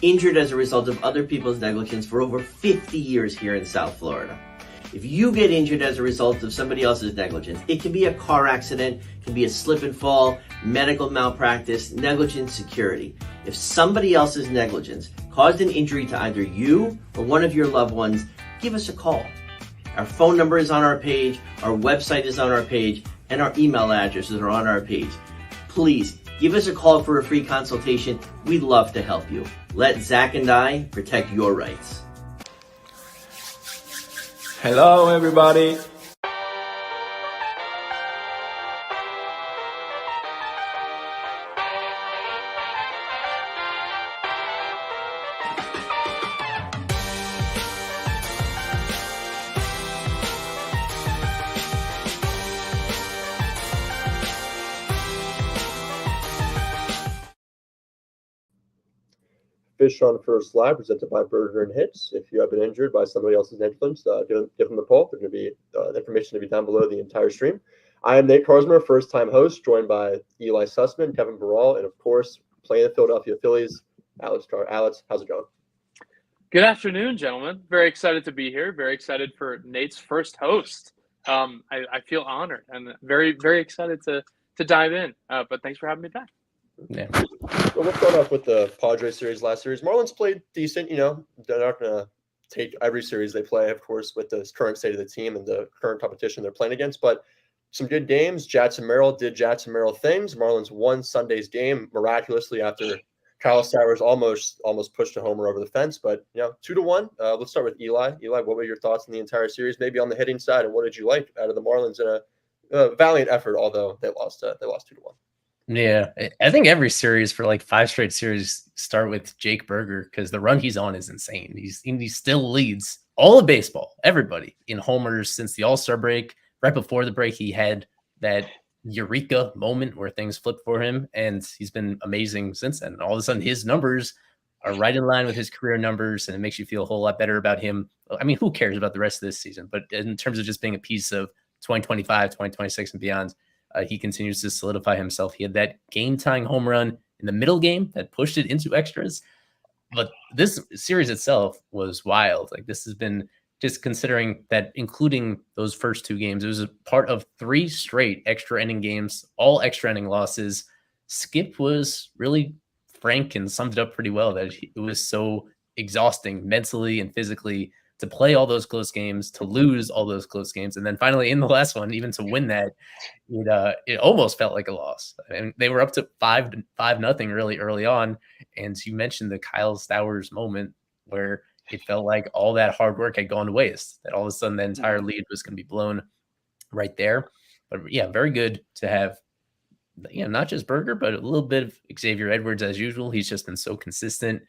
injured as a result of other people's negligence for over 50 years here in South Florida. If you get injured as a result of somebody else's negligence, it can be a car accident, it can be a slip and fall, medical malpractice, negligent security. If somebody else's negligence caused an injury to either you or one of your loved ones, give us a call. Our phone number is on our page, our website is on our page, and our email addresses are on our page. Please give us a call for a free consultation. We'd love to help you. Let Zach and I protect your rights. Hello, everybody. Fish on First Live, presented by Burger and Hits. If you have been injured by somebody else's negligence, give them a call. There's going to be information to be down below the entire stream. I am Nate Karsmer, first-time host, joined by Eli Sussman, Kevin Barral, and of course, playing the Philadelphia Phillies, Alex Carr. Alex, how's it going? Good afternoon, gentlemen. Very excited to be here. Very excited for Nate's first host. I feel honored and very, very excited to dive in. But thanks for having me back. Yeah. Well, we'll start off with the Padres series last series. Marlins played decent. They're not going to take every series they play, of course, with the current state of the team and the current competition they're playing against. But some good games. Jackson Merrill did Jackson Merrill things. Marlins won Sunday's game miraculously after Kyle Stowers almost pushed a homer over the fence. But 2-1. Let's start with Eli. Eli, what were your thoughts on the entire series? Maybe on the hitting side, and what did you like out of the Marlins in a valiant effort? Although they lost 2-1. Yeah, I think every series for like 5 straight series start with Jake Burger because the run he's on is insane. He still leads all of baseball, everybody in homers since the All-Star break. Right before the break, he had that eureka moment where things flipped for him, and he's been amazing since then. All of a sudden, his numbers are right in line with his career numbers, and it makes you feel a whole lot better about him. I mean, who cares about the rest of this season? But in terms of just being a piece of 2025, 2026, and beyond, he continues to solidify himself. He had that game-tying home run in the middle game that pushed it into extras. But this series itself was wild. Like, this has been, just considering that, including those first 2 games, it was a part of 3 straight extra inning games, all extra inning losses. Skip was really frank and summed it up pretty well, that it was so exhausting mentally and physically to play all those close games, to lose all those close games, and then finally in the last one, even to win that, it almost felt like a loss. And they were up to 5-0 really early on. And you mentioned the Kyle Stowers moment where it felt like all that hard work had gone to waste, that all of a sudden the entire lead was going to be blown right there. But yeah, very good to have, not just Burger, but a little bit of Xavier Edwards as usual. He's just been so consistent.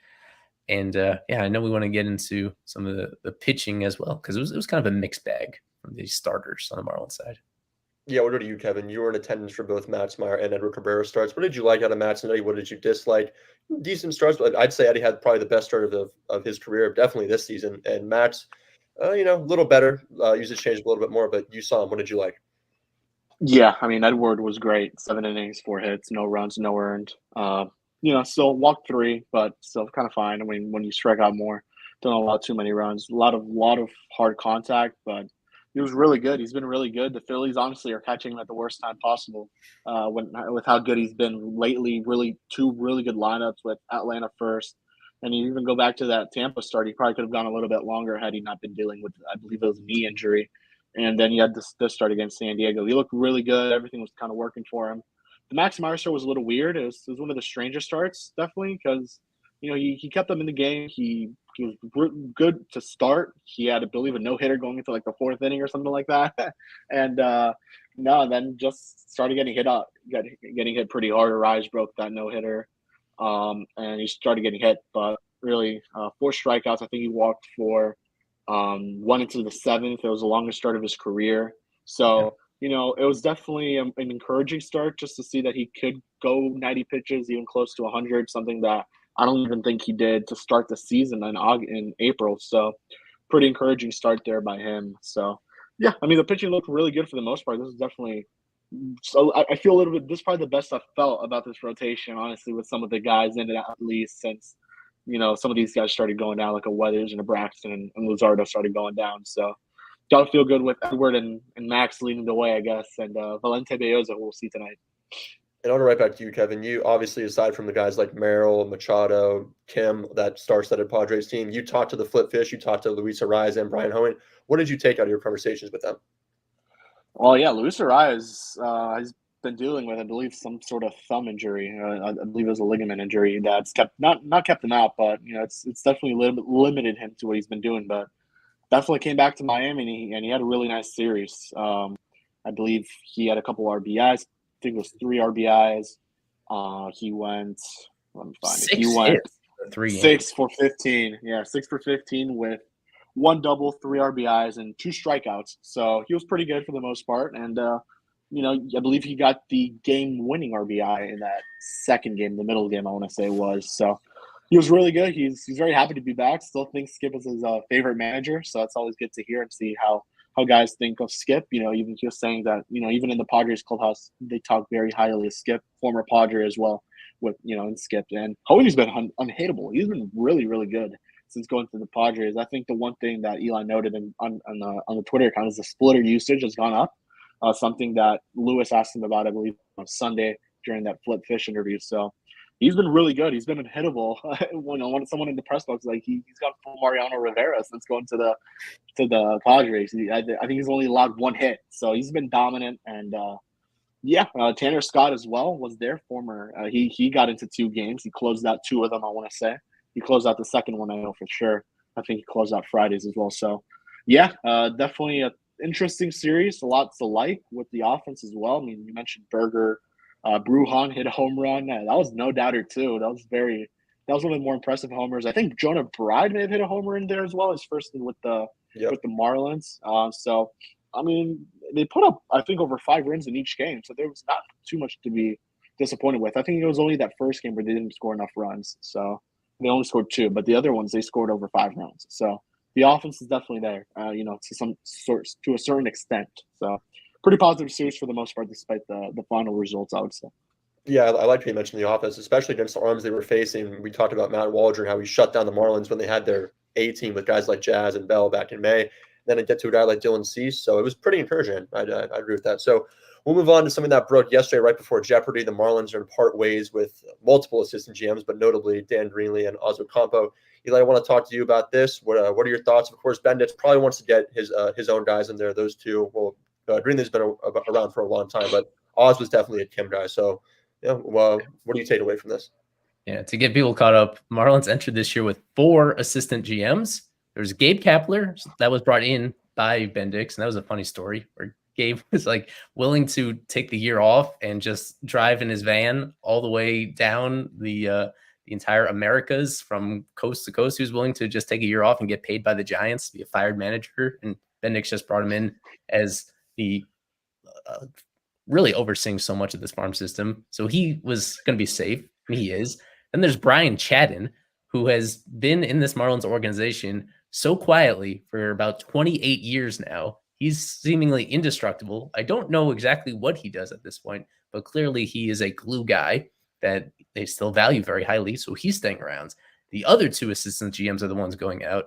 And I know we want to get into some of the pitching as well, because it was kind of a mixed bag from the starters on the Marlins side. Yeah, we'll go to you, Kevin. You were in attendance for both Matzmeyer and Edward Cabrera starts. What did you like out of Matz and Eddie? What did you dislike? Decent starts, but I'd say Eddie had probably the best start of his career, definitely this season. And Matz, a little better, used his change a little bit more, but you saw him. What did you like? Yeah, I mean, Edward was great. 7 innings, 4 hits, no runs, no earned. Still walked 3, but still kind of fine. I mean, when you strike out more, don't allow too many runs. A lot of hard contact, but he was really good. He's been really good. The Phillies honestly are catching him at the worst time possible. With how good he's been lately, really 2 really good lineups with Atlanta first, and you even go back to that Tampa start. He probably could have gone a little bit longer had he not been dealing with, I believe it was a knee injury, and then he had this start against San Diego. He looked really good. Everything was kind of working for him. The Max Meyer start was a little weird. It was one of the stranger starts, definitely, because he kept them in the game. He was good to start. He had, I believe, a no-hitter going into like the 4th inning or something like that. And then just started getting hit pretty hard. Arise broke that no-hitter, and he started getting hit. But really, 4 strikeouts. I think he walked for 1 into the 7th. It was the longest start of his career. So, it was definitely an encouraging start just to see that he could go 90 pitches, even close to 100, something that I don't even think he did to start the season in April. So pretty encouraging start there by him. So, yeah, I mean, the pitching looked really good for the most part. This is definitely – so I feel a little bit – this is probably the best I've felt about this rotation, honestly, with some of the guys in it, at least since some of these guys started going down, like a Weathers and a Braxton and Luzardo started going down. So got to feel good with Edward and Max leading the way, I guess, and Valente Belloza, who we'll see tonight. And I want to right back to you, Kevin. You obviously, aside from the guys like Merrill, Machado, Kim, that star-studded Padres team, you talked to the Flip Fish, you talked to Luis Ariz and Brian Hoeing. What did you take out of your conversations with them? Well, yeah, Luis Ariz has been dealing with, I believe, some sort of thumb injury. I believe it was a ligament injury that's kept not kept him out, but it's definitely limited him to what he's been doing. But definitely came back to Miami and he had a really nice series. I believe he had a couple RBIs. I think it was 3 RBIs. He went. Let me find it. He went 6 for 15. Yeah, 6 for 15 with 1 double, 3 RBIs, and 2 strikeouts. So he was pretty good for the most part. And I believe he got the game-winning RBI in that second game, the middle game, I want to say it was. So he was really good. He's very happy to be back. Still thinks Skip is his favorite manager. So it's always good to hear and see how guys think of Skip. Even just saying that, even in the Padres clubhouse, they talk very highly of Skip, former Padre as well, with, and Skip. And Hoey's been unhittable. He's been really, really good since going to the Padres. I think the one thing that Eli noted on the Twitter account is the splitter usage has gone up. Something that Lewis asked him about, I believe, on Sunday during that Flip Fish interview. So he's been really good. He's been unhittable. When someone in the press box like he's got full Mariano Rivera since going to the Padres. I think he's only allowed 1 hit, so he's been dominant. And Tanner Scott as well was their former. He got into 2 games. He closed out 2 of them, I want to say. He closed out the second one, I know for sure. I think he closed out Fridays as well. So, definitely an interesting series. A lot to like with the offense as well. I mean, you mentioned Berger. Brujan hit a home run. That was no doubter, too. That was one of the more impressive homers. I think Jonah Bride may have hit a homer in there as well, his first with the Marlins. So, I mean, they put up, I think, over 5 runs in each game. So there was not too much to be disappointed with. I think it was only that first game where they didn't score enough runs. So they only scored 2, but the other ones they scored over 5 runs. So the offense is definitely there, to a certain extent. So pretty positive series for the most part, despite the final results, I would say. Yeah, I like how you mentioned the offense, especially against the arms they were facing. We talked about Matt Waldron, how he shut down the Marlins when they had their A team with guys like Jazz and Bell back in May. Then it get to a guy like Dylan Cease. So it was pretty encouraging. I agree with that. So we'll move on to something that broke yesterday right before Jeopardy. The Marlins are in part ways with multiple assistant GMs, but notably Dan Greenlee and Ozzo Campo. Eli, I want to talk to you about this. What are your thoughts? Of course, Bendix probably wants to get his own guys in there. Those two. Well, Greenlee's been around for a long time, but Oz was definitely a Kim guy. So, what do you take away from this? Yeah, to get people caught up, Marlins entered this year with 4 assistant GMs. There's Gabe Kapler that was brought in by Bendix, and that was a funny story where Gabe was like willing to take the year off and just drive in his van all the way down the entire Americas from coast to coast. He was willing to just take a year off and get paid by the Giants to be a fired manager, and Bendix just brought him in as the really overseeing so much of this farm system. So he was going to be safe. And he is. Then there's Brian Chadden, who has been in this Marlins organization so quietly for about 28 years now. He's seemingly indestructible. I don't know exactly what he does at this point, but clearly he is a glue guy that they still value very highly. So he's staying around. The other 2 assistant GMs are the ones going out.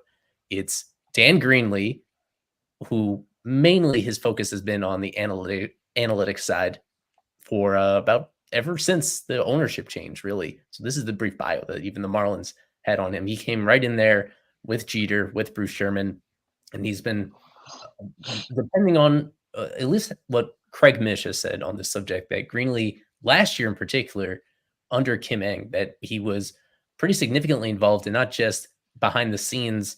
It's Dan Greenlee, who mainly his focus has been on the analytics side for about ever since the ownership change, really. So this is the brief bio that even the Marlins had on him. He came right in there with Jeter, with Bruce Sherman, and he's been, depending on at least what Craig Mish has said on this subject, that Greenlee last year in particular, under Kim Ng, that he was pretty significantly involved in not just behind the scenes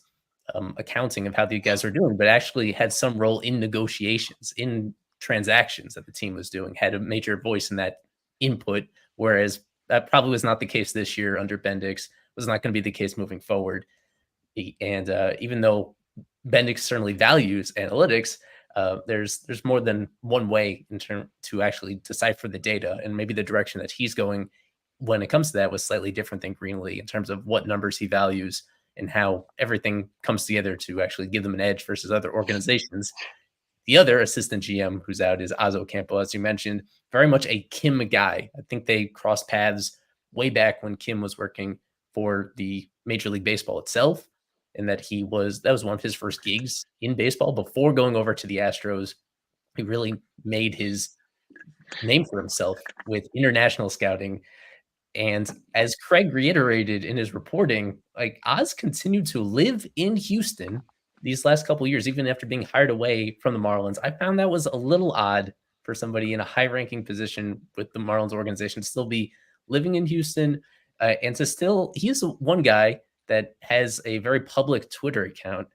accounting of how the guys are doing, but actually had some role in negotiations, in transactions that the team was doing, had a major voice in that input, whereas that probably was not the case this year under Bendix, was not going to be the case moving forward. And even though Bendix certainly values analytics, there's more than one way in term to actually decipher the data, and maybe the direction that he's going when it comes to that was slightly different than Greenlee in terms of what numbers he values and how everything comes together to actually give them an edge versus other organizations. The other assistant GM who's out is Ozzo Campo, as you mentioned, very much a Kim guy. I think they crossed paths way back when Kim was working for the Major League Baseball itself, and that was one of his first gigs in baseball before going over to the Astros. He really made his name for himself with international scouting. And as Craig reiterated in his reporting, like Oz continued to live in Houston these last couple of years, even after being hired away from the Marlins. I found that was a little odd for somebody in a high-ranking position with the Marlins organization to still be living in Houston, and to still, he's one guy that has a very public Twitter account,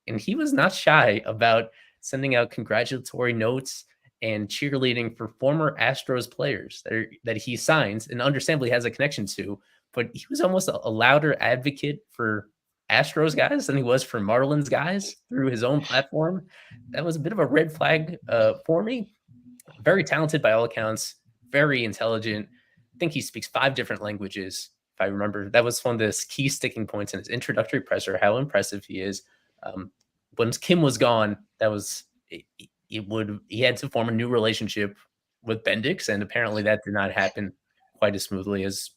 and he was not shy about sending out congratulatory notes and cheerleading for former Astros players that he signs and understandably has a connection to. But he was almost a louder advocate for Astros guys than he was for Marlins guys through his own platform. That was a bit of a red flag for me. Very talented by all accounts, very intelligent. I think he speaks 5 different languages, if I remember. That was one of the key sticking points in his introductory presser, how impressive he is. When Kim was gone, that was he had to form a new relationship with Bendix, and apparently that did not happen quite as smoothly as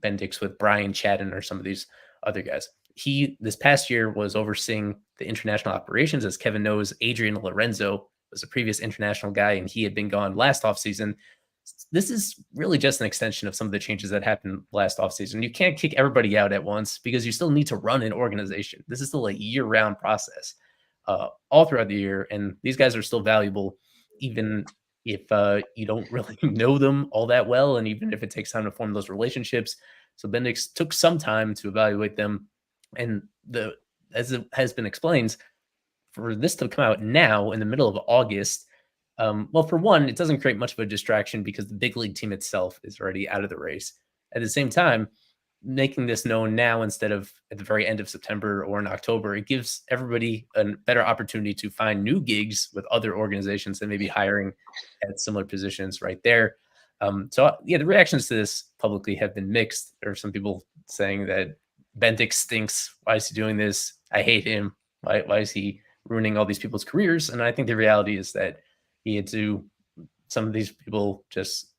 Bendix with Brian Chadden or some of these other guys. He, this past year, was overseeing the international operations. As Kevin knows, Adrian Lorenzo was a previous international guy, and he had been gone last offseason. This is really just an extension of some of the changes that happened last offseason. You can't kick everybody out at once because you still need to run an organization. This is still a year-round process. All throughout the year, and these guys are still valuable, even if you don't really know them all that well, and even if it takes time to form those relationships. So Bendix took some time to evaluate them, and as it has been explained, for this to come out now in the middle of August, well, for one, it doesn't create much of a distraction because the big league team itself is already out of the race. At the same time, making this known now instead of at the very end of September or in October, it gives everybody a better opportunity to find new gigs with other organizations that may be hiring at similar positions right there. So yeah, the reactions to this publicly have been mixed. There are some people saying that Bendix stinks. Why is he doing this? I hate him. Why is he ruining all these people's careers? And I think the reality is that he had to, some of these people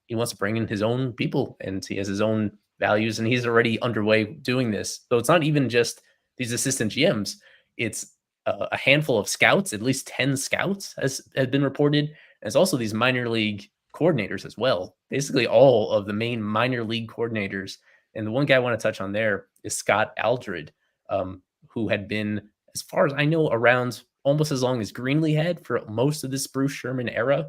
he wants to bring in his own people, and he has his own values, and he's already underway doing this. So it's not even just these assistant GMs. It's a handful of scouts, at least 10 scouts has been reported. And it's also these minor league coordinators as well. Basically all of the main minor league coordinators. And the one guy I want to touch on there is Scott Aldred, who had been, as far as I know, around almost as long as Greenlee had for most of this Bruce Sherman era.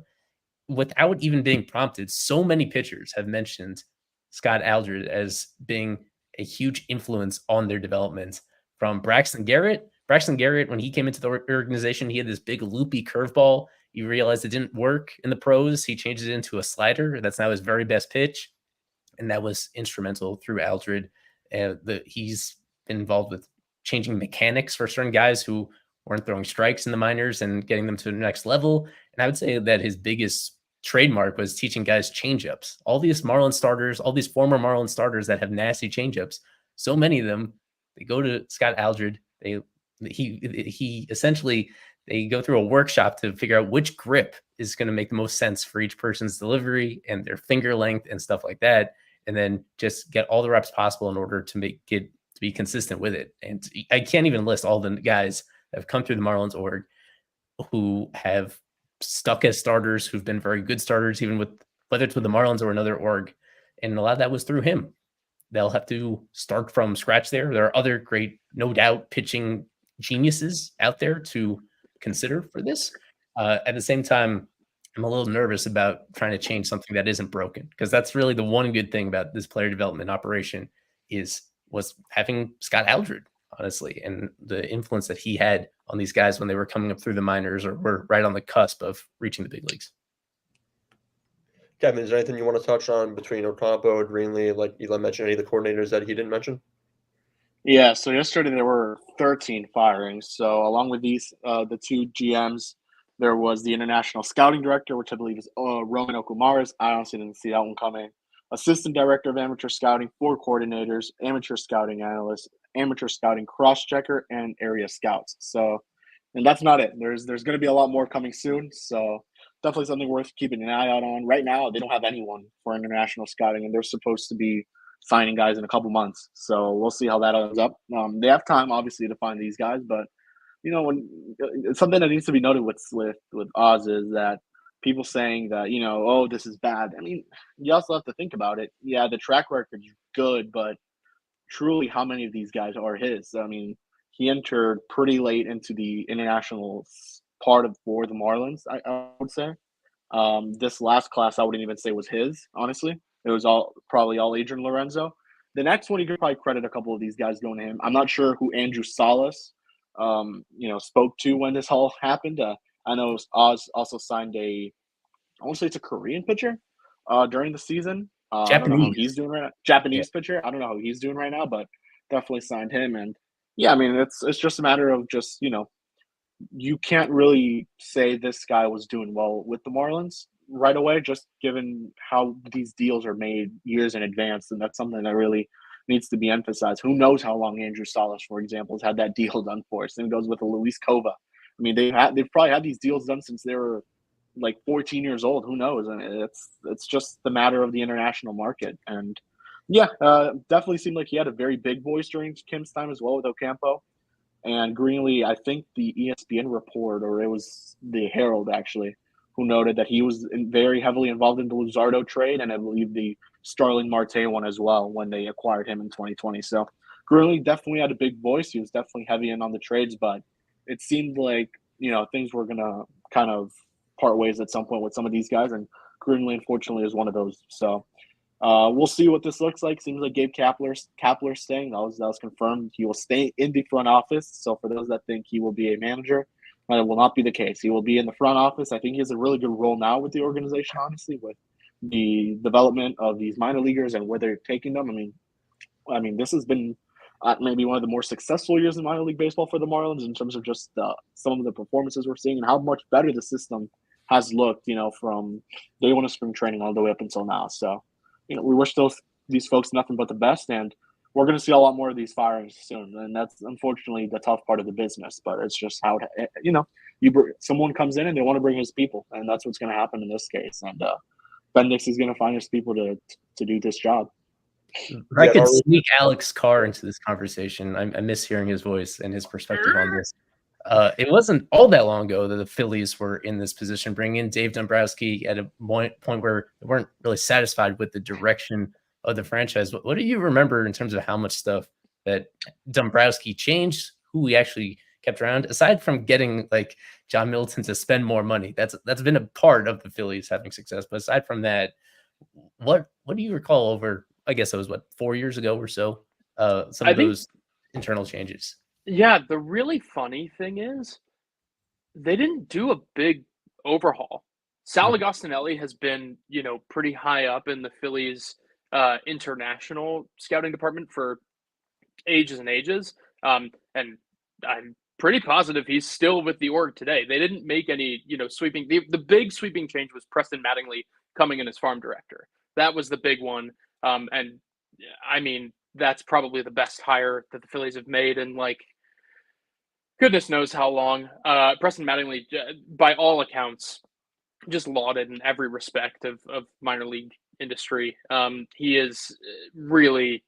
Without even being prompted, so many pitchers have mentioned Scott Aldred as being a huge influence on their development. From Braxton Garrett, when he came into the organization, he had this big loopy curveball. You realized it didn't work in the pros. He changed it into a slider. That's now his very best pitch. And that was instrumental through Aldred. He's been involved with changing mechanics for certain guys who weren't throwing strikes in the minors and getting them to the next level. And I would say that his biggest trademark was teaching guys changeups. All these Marlins starters, all these former Marlins starters that have nasty changeups, so many of them, they go to Scott Aldred. He essentially, they go through a workshop to figure out which grip is going to make the most sense for each person's delivery and their finger length and stuff like that, and then just get all the reps possible in order to make it to be consistent with it. And I can't even list all the guys that have come through the Marlins org who have stuck as starters, who've been very good starters, even with whether it's with the Marlins or another org. And a lot of that was through him. They'll have to start from scratch there. There are other great, no doubt, pitching geniuses out there to consider for this. At the same time, I'm a little nervous about trying to change something that isn't broken, because that's really the one good thing about this player development operation was having Scott Aldred, honestly, and the influence that he had on these guys when they were coming up through the minors or were right on the cusp of reaching the big leagues. Kevin, is there anything you want to touch on between Ocampo, Greenlee, like Eli mentioned, any of the coordinators that he didn't mention? Yeah, so yesterday there were 13 firings. So along with these, the 2 GMs, there was the international scouting director, which I believe is Roman Okumaris. I honestly didn't see that one coming. Assistant director of amateur scouting, 4 coordinators, amateur scouting analyst, amateur scouting cross-checker, and area scouts. So, and that's not it. There's going to be a lot more coming soon. So definitely something worth keeping an eye out on. Right now, they don't have anyone for international scouting, and they're supposed to be signing guys in a couple months. So we'll see how that ends up. They have time, obviously, to find these guys, but when something that needs to be noted with Oz is that people saying that oh, this is bad. I mean, you also have to think about it. Yeah, the track record's good, but truly, how many of these guys are his? I mean, he entered pretty late into the international part for the Marlins. I would say. This last class, I wouldn't even say was his. Honestly, it was probably all Adrian Lorenzo. The next one, you could probably credit a couple of these guys going to him. I'm not sure who Andrew Salas, spoke to when this all happened. I know Oz also signed I want to say it's a Korean pitcher, during the season. I don't know how he's doing right now. Japanese pitcher. I don't know how he's doing right now, but definitely signed him. And yeah, I mean, it's just a matter of just, you can't really say this guy was doing well with the Marlins right away, just given how these deals are made years in advance. And that's something that really needs to be emphasized. Who knows how long Andrew Salas, for example, has had that deal done for? Same goes with Luis Cova. I mean, they've probably had these deals done since they were like 14 years old. Who knows? And it's just the matter of the international market. And yeah, definitely seemed like he had a very big voice during Kim's time as well with Ocampo. And Greenlee, I think the ESPN report, or it was the Herald actually, who noted that he was very heavily involved in the Luzardo trade, and I believe the Starling Marte one as well when they acquired him in 2020. So Greenlee definitely had a big voice. He was definitely heavy in on the trades, but it seemed like things were gonna kind of part ways at some point with some of these guys, and Greenlee unfortunately is one of those. So we'll see what this looks like. Seems like Gabe Kapler's staying. That was confirmed. He will stay in the front office. So for those that think he will be a manager, that will not be the case. He will be in the front office. I think he has a really good role now with the organization, honestly, with the development of these minor leaguers and where they're taking them. I mean, this has been maybe one of the more successful years in minor league baseball for the Marlins in terms of just some of the performances we're seeing and how much better the system has looked, from day one of spring training all the way up until now. So, we wish these folks nothing but the best, and we're going to see a lot more of these firings soon. And that's unfortunately the tough part of the business, but it's just how someone comes in and they want to bring his people, and that's what's going to happen in this case. And Bendix is going to find his people to do this job. I could sneak Alex Carr into this conversation. I miss hearing his voice and his perspective on this. It wasn't all that long ago that the Phillies were in this position, bringing in Dave Dombrowski at a point where they weren't really satisfied with the direction of the franchise. What do you remember in terms of how much stuff that Dombrowski changed, who he actually kept around, aside from getting like John Middleton to spend more money? That's been a part of the Phillies having success. But aside from that, what do you recall over, I guess it was 4 years ago or so, some of those internal changes? Yeah, the really funny thing is they didn't do a big overhaul. Sal Agostinelli has been, pretty high up in the Phillies international scouting department for ages and ages. And I'm pretty positive he's still with the org today. They didn't make any, sweeping. The big sweeping change was Preston Mattingly coming in as farm director. That was the big one. And I mean, that's probably the best hire that the Phillies have made in goodness knows how long. Preston Mattingly, by all accounts, just lauded in every respect of minor league industry. He is really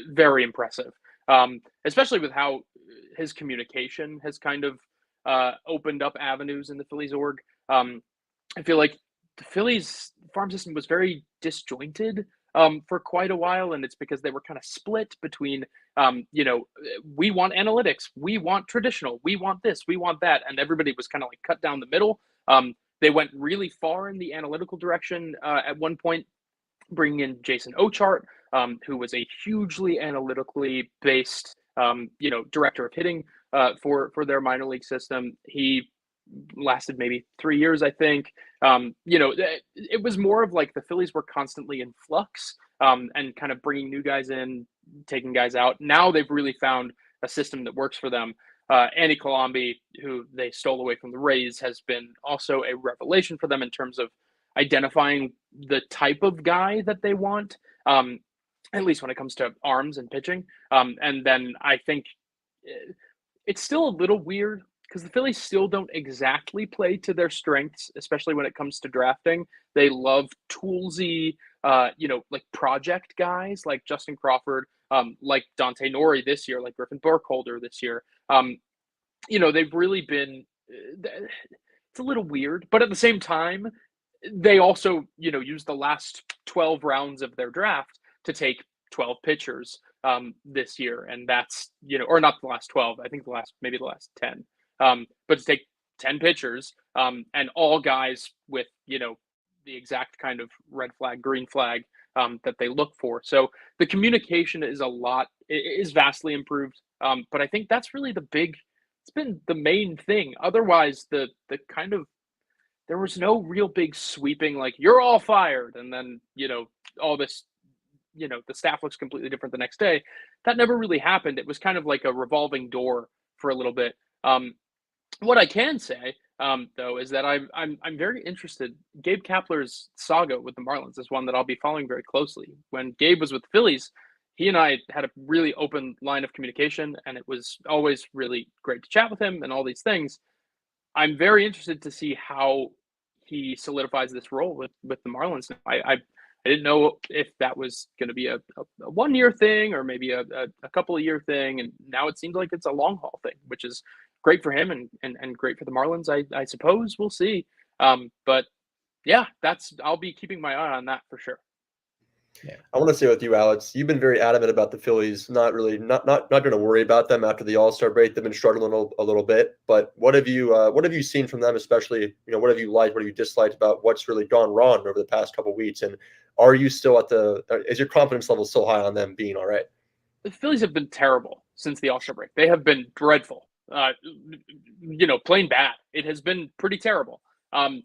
very impressive, especially with how his communication has kind of opened up avenues in the Phillies org. I feel like the Phillies farm system was very disjointed for quite a while, and it's because they were kind of split between, we want analytics, we want traditional, we want this, we want that, and everybody was kind of cut down the middle. They went really far in the analytical direction at one point, bringing in Jason Ochart, who was a hugely analytically based, director of hitting for their minor league system. He lasted maybe 3 years, I think. It was more of the Phillies were constantly in flux and kind of bringing new guys in, taking guys out. Now they've really found a system that works for them. Andy Colombi, who they stole away from the Rays, has been also a revelation for them in terms of identifying the type of guy that they want, at least when it comes to arms and pitching. And then I think it's still a little weird because the Phillies still don't exactly play to their strengths, especially when it comes to drafting. They love toolsy, like project guys like Justin Crawford, like Dante Nori this year, like Griffin Burkholder this year. They've really been. It's a little weird, but at the same time, they also use the last 12 rounds of their draft to take 12 pitchers this year, and that's or not the last 12. I think the last 10, but to take 10 pitchers and all guys with the exact kind of red flag, green flag that they look for. So the communication is vastly improved. But I think that's really it's been the main thing. Otherwise, the kind of, there was no real big sweeping, like, you're all fired. And then, all this, the staff looks completely different the next day. That never really happened. It was kind of like a revolving door for a little bit. What I can say, though, is that I'm very interested. Gabe Kapler's saga with the Marlins is one that I'll be following very closely. When Gabe was with the Phillies, he and I had a really open line of communication, and it was always really great to chat with him and all these things. I'm very interested to see how he solidifies this role with the Marlins. I didn't know if that was going to be a 1 year thing or maybe a couple of year thing, and now it seems like it's a long haul thing, which is great for him and great for the Marlins. I suppose we'll see. But yeah, I'll be keeping my eye on that for sure. Yeah. I want to say with you, Alex, you've been very adamant about the Phillies, not going to worry about them after the All-Star break. They've been struggling a little bit, but what have you seen from them, especially, what have you liked, what have you disliked about what's really gone wrong over the past couple of weeks? And are you still is your confidence level still high on them being all right? The Phillies have been terrible since the All-Star break. They have been dreadful, plain bad. It has been pretty terrible. I'm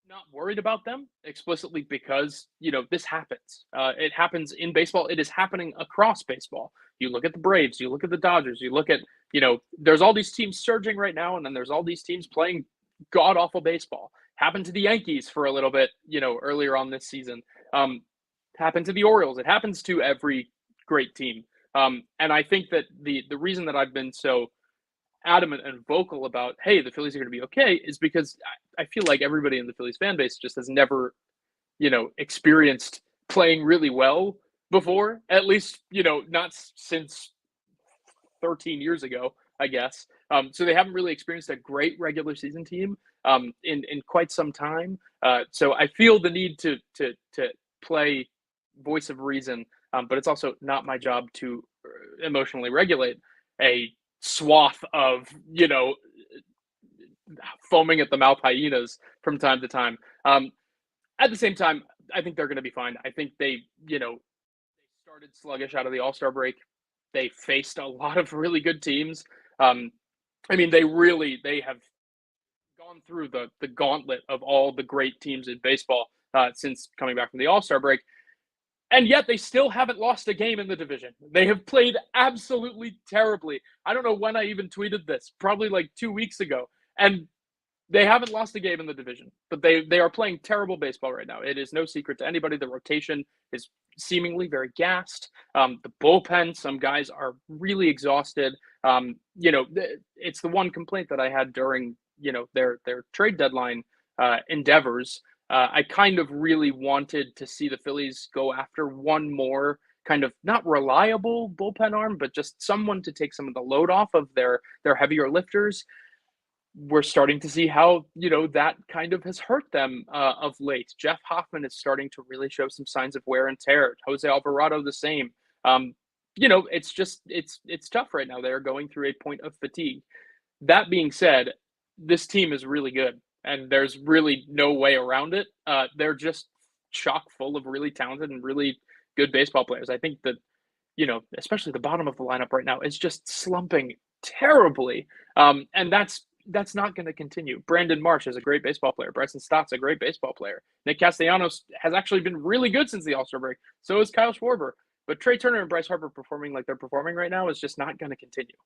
not worried about them explicitly because, this happens. It happens in baseball. It is happening across baseball. You look at the Braves, you look at the Dodgers, you look at, there's all these teams surging right now, and then there's all these teams playing god-awful baseball. Happened to the Yankees for a little bit, earlier on this season. Happened to the Orioles. It happens to every great team. And I think that the reason that I've been so adamant and vocal about, hey, the Phillies are going to be okay, is because I feel like everybody in the Phillies fan base just has never, experienced playing really well before, at least, not since 13 years ago, I guess. So they haven't really experienced a great regular season team in quite some time. So I feel the need to play voice of reason, but it's also not my job to emotionally regulate a swath of foaming at the mouth hyenas from time to time. At the same time, I think they're going to be fine. I think they started sluggish out of the All-Star break. They faced a lot of really good teams. They have gone through the gauntlet of all the great teams in baseball since coming back from the All-Star break. And yet they still haven't lost a game in the division. They have played absolutely terribly. I don't know when I even tweeted this, probably like 2 weeks ago. And they haven't lost a game in the division, but they are playing terrible baseball right now. It is no secret to anybody. The rotation is seemingly very gassed. The bullpen, some guys are really exhausted. It's the one complaint that I had during, their trade deadline endeavors. I kind of really wanted to see the Phillies go after one more kind of not reliable bullpen arm, but just someone to take some of the load off of their heavier lifters. We're starting to see how, that kind of has hurt them of late. Jeff Hoffman is starting to really show some signs of wear and tear. Jose Alvarado, the same. It's tough right now. They're going through a point of fatigue. That being said, this team is really good. And there's really no way around it. They're just chock full of really talented and really good baseball players. I think that, especially the bottom of the lineup right now is just slumping terribly. And that's not going to continue. Brandon Marsh is a great baseball player. Bryson Stott's a great baseball player. Nick Castellanos has actually been really good since the All-Star break. So is Kyle Schwarber. But Trey Turner and Bryce Harper performing like they're performing right now is just not going to continue.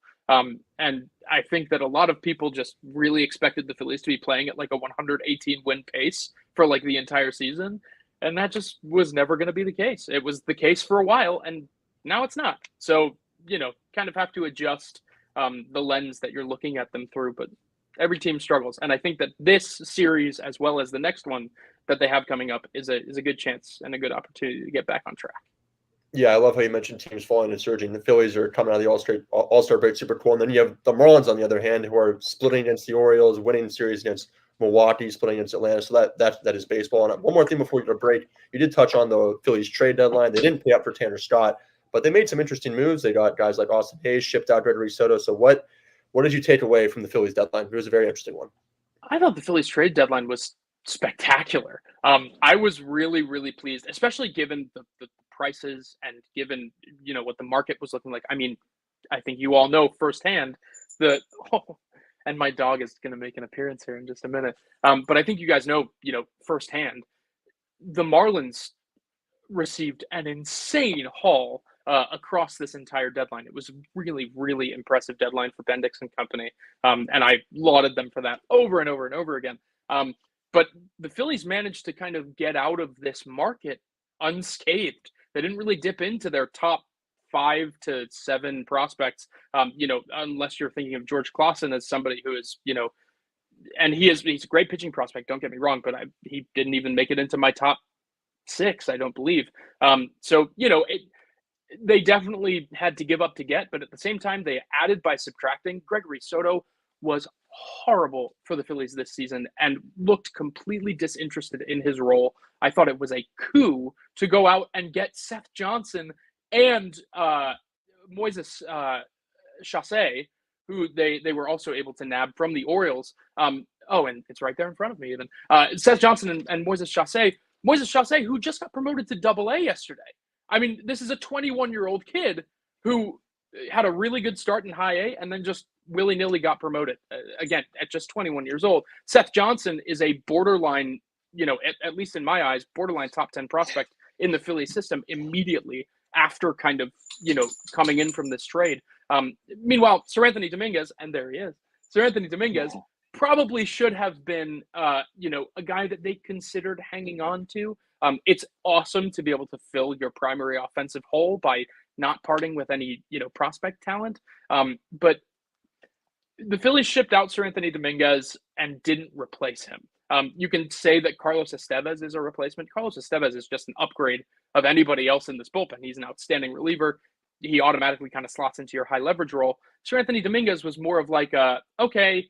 And I think that a lot of people just really expected the Phillies to be playing at like a 118 win pace for like the entire season. And that just was never going to be the case. It was the case for a while, and now it's not. So, kind of have to adjust the lens that you're looking at them through. But Every team struggles. And I think that this series, as well as the next one that they have coming up, is a good chance and a good opportunity to get back on track. Yeah, I love how you mentioned teams falling and surging. The Phillies are coming out of the All-Star break super cool. And then you have the Marlins, on the other hand, who are splitting against the Orioles, winning the series against Milwaukee, splitting against Atlanta. So that is baseball. And one more thing before we go to break. You did touch on the Phillies trade deadline. They didn't pay up for Tanner Scott, but they made some interesting moves. They got guys like Austin Hayes, shipped out Gregory Soto. So what did you take away from the Phillies deadline? It was a very interesting one. I thought the Phillies trade deadline was spectacular. I was really, really pleased, especially given the prices and given, what the market was looking like. I mean, I think you all know firsthand and my dog is going to make an appearance here in just a minute. But I think you guys know, firsthand, the Marlins received an insane haul across this entire deadline. It was really, really impressive deadline for Bendix and company. And I lauded them for that over and over and over again. But the Phillies managed to kind of get out of this market unscathed. They didn't really dip into their top 5 to 7 prospects, unless you're thinking of George Clausen as somebody who is, and he's a great pitching prospect, don't get me wrong, but he didn't even make it into my top 6, I don't believe. They definitely had to give up to get, but at the same time, they added by subtracting. Gregory Soto was horrible for the Phillies this season and looked completely disinterested in his role. I thought it was a coup to go out and get Seth Johnson and Moises Chassé, who they were also able to nab from the Orioles. And it's right there in front of me even. Seth Johnson and Moises Chassé. Moises Chassé, who just got promoted to Double-A yesterday. I mean, this is a 21-year-old kid who had a really good start in High A and then just willy-nilly got promoted, again, at just 21 years old. Seth Johnson is a borderline, at least in my eyes, borderline top 10 prospect in the Phillies system immediately after kind of, coming in from this trade. Meanwhile, Seranthony Dominguez, and there he is, Seranthony Dominguez probably should have been, a guy that they considered hanging on to. It's awesome to be able to fill your primary offensive hole by not parting with any, prospect talent. But the Phillies shipped out Seranthony Dominguez and didn't replace him. You can say that Carlos Estevez is a replacement. Carlos Estevez is just an upgrade of anybody else in this bullpen. He's an outstanding reliever. He automatically kind of slots into your high leverage role. Seranthony Dominguez was more of like okay,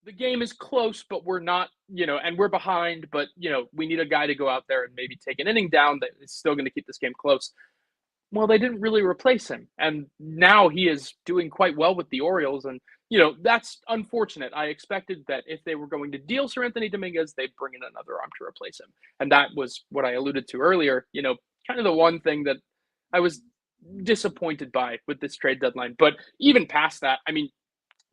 the game is close, but we're not, and we're behind, but, we need a guy to go out there and maybe take an inning down that is still going to keep this game close. Well, they didn't really replace him. And now he is doing quite well with the Orioles. And, that's unfortunate. I expected that if they were going to deal Seranthony Dominguez, they'd bring in another arm to replace him. And that was what I alluded to earlier, kind of the one thing that I was disappointed by with this trade deadline. But even past that, I mean,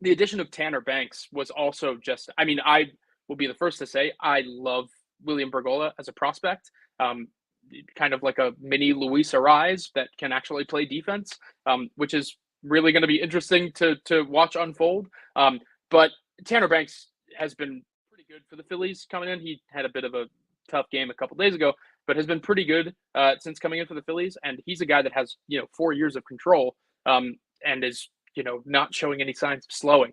the addition of Tanner Banks was also just, I will be the first to say I love William Bergolla as a prospect, kind of like a mini Luis Ariz that can actually play defense, which is really going to be interesting to watch unfold. But Tanner Banks has been pretty good for the Phillies coming in. He had a bit of a tough game a couple days ago, but has been pretty good since coming in for the Phillies. And he's a guy that has, 4 years of control and is, not showing any signs of slowing.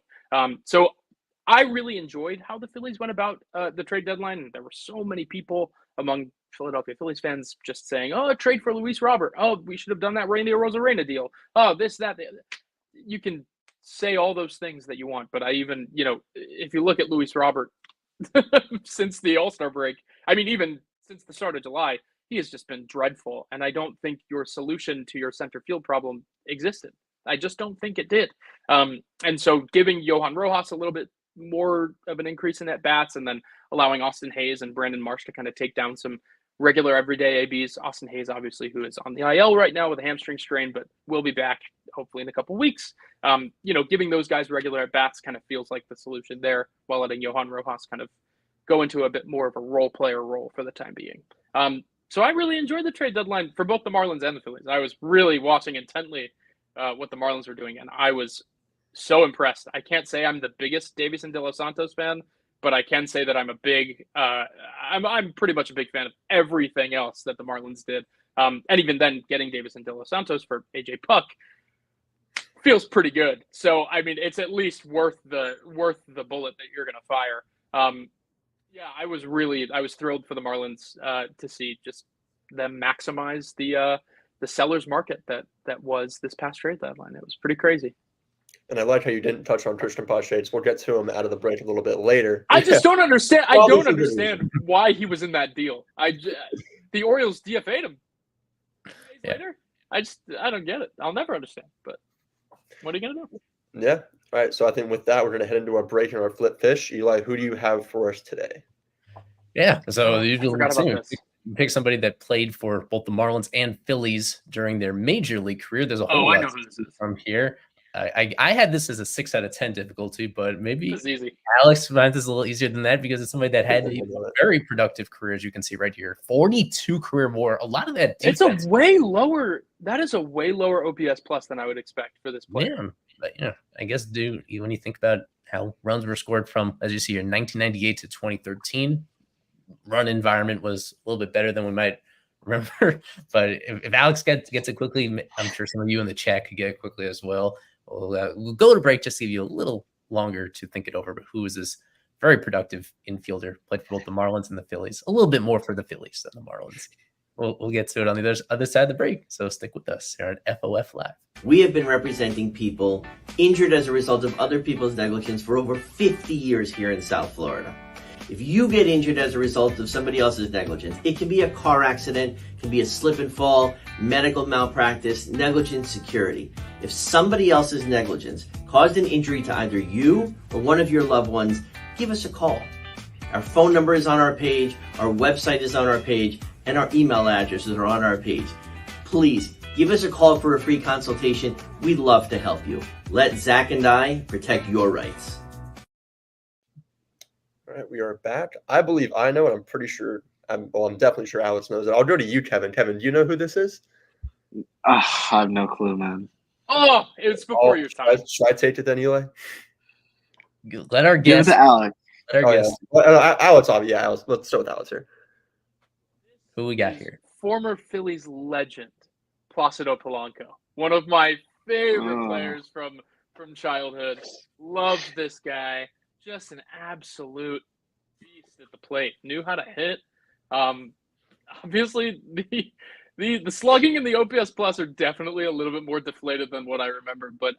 So I really enjoyed how the Phillies went about the trade deadline. And there were so many people among Philadelphia Phillies fans just saying, oh, a trade for Luis Robert. Oh, we should have done that Randy Arozarena deal. Oh, this, that. You can say all those things that you want. But I even, if you look at Luis Robert since the All-Star break, even since the start of July, he has just been dreadful. And I don't think your solution to your center field problem existed. I just don't think it did. And so giving Johan Rojas a little bit more of an increase in at bats and then allowing Austin Hayes and Brandon Marsh to kind of take down some regular everyday ABs. Austin Hayes, obviously, who is on the IL right now with a hamstring strain, but will be back hopefully in a couple of weeks. Giving those guys regular at bats kind of feels like the solution there while letting Johan Rojas kind of go into a bit more of a role player role for the time being. So I really enjoyed the trade deadline for both the Marlins and the Phillies. I was really watching intently what the Marlins were doing, and I was so impressed. I can't say I'm the biggest Davison De Los Santos fan, but I can say that I'm a big, I'm pretty much a big fan of everything else that the Marlins did. And even then, getting Davison De Los Santos for AJ Puck, feels pretty good. So I mean, it's at least worth the bullet that you're going to fire. Yeah, I was thrilled for the Marlins to see just them maximize the seller's market that was this past trade deadline. It was pretty crazy. And I like how you didn't touch on Christian Pache. We'll get to him out of the break a little bit later. I just don't understand. I Probably don't for good understand why he was in that deal. The Orioles DFA'd him days later. I don't get it. I'll never understand. But what are you gonna do? Yeah. All right. So I think with that, we're gonna head into our break and our flip fish. Eli, who do you have for us today? Yeah. So I usually forgot about this. pick somebody that played for both the Marlins and Phillies during their major league career. There's a whole lot I know who this is. from here. I had this as a 6 out of 10 difficulty, but maybe This is easy. Alex finds this a little easier than that because it's somebody that had a very productive career, as you can see right here. 42 career WAR. A lot of that defense. It's a way lower. That is a way lower OPS plus than I would expect for this player. Yeah, but I guess when you think about how runs were scored from, as you see here, 1998 to 2013, run environment was a little bit better than we might remember. But if Alex gets it quickly, I'm sure some of you in the chat could get it quickly as well. We'll go to break just to give you a little longer to think it over. But who is this very productive infielder? Played for both the Marlins and the Phillies. A little bit more for the Phillies than the Marlins. We'll get to it on the other side of the break. So stick with us here at FOF Live. We have been representing people injured as a result of other people's negligence for over 50 years here in South Florida. If you get injured as a result of somebody else's negligence, it can be a car accident, it can be a slip and fall, medical malpractice, negligent security. If somebody else's negligence caused an injury to either you or one of your loved ones, give us a call. Our phone number is on our page, our website is on our page, and our email addresses are on our page. Please give us a call for a free consultation. We'd love to help you. Let Zach and I protect your rights. All right, we are back. I believe I know, and I'm pretty sure. I'm definitely sure Alex knows it. I'll go to you, Kevin. Kevin, do you know who this is? I have no clue, man. Oh, it's before your time. Should I take it then, Eli? Let our Give it guest. to Alex. Let our Yeah. guest. Alex, yeah, Alex. Let's start with Alex here. Who we got here? Former Phillies legend, Placido Polanco. One of my favorite players from childhood. Loved this guy. Just an absolute beast at the plate. Knew how to hit. Obviously, the slugging and the OPS plus are definitely a little bit more deflated than what I remember. But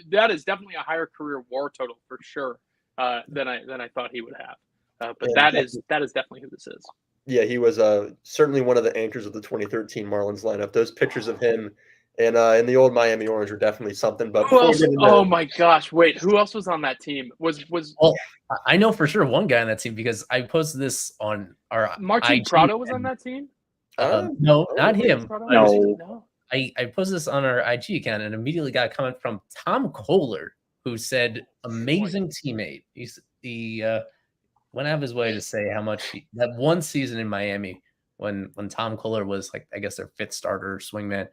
that is definitely a higher career WAR total for sure than I thought he would have. But that is definitely who this is. Yeah, he was certainly one of the anchors of the 2013 Marlins lineup. Those pictures of him and in the old Miami Orange were definitely something. But who else? Oh my gosh! Wait, who else was on that team? Was Well, I know for sure one guy on that team because I posted this on our Martin IG Prado was on that team? No, not him. No. I posted this on our IG account and immediately got a comment from Tom Kohler who said, "Amazing teammate." He went out of his way to say how much that one season in Miami when Tom Kohler was like, I guess, their fifth starter swingman.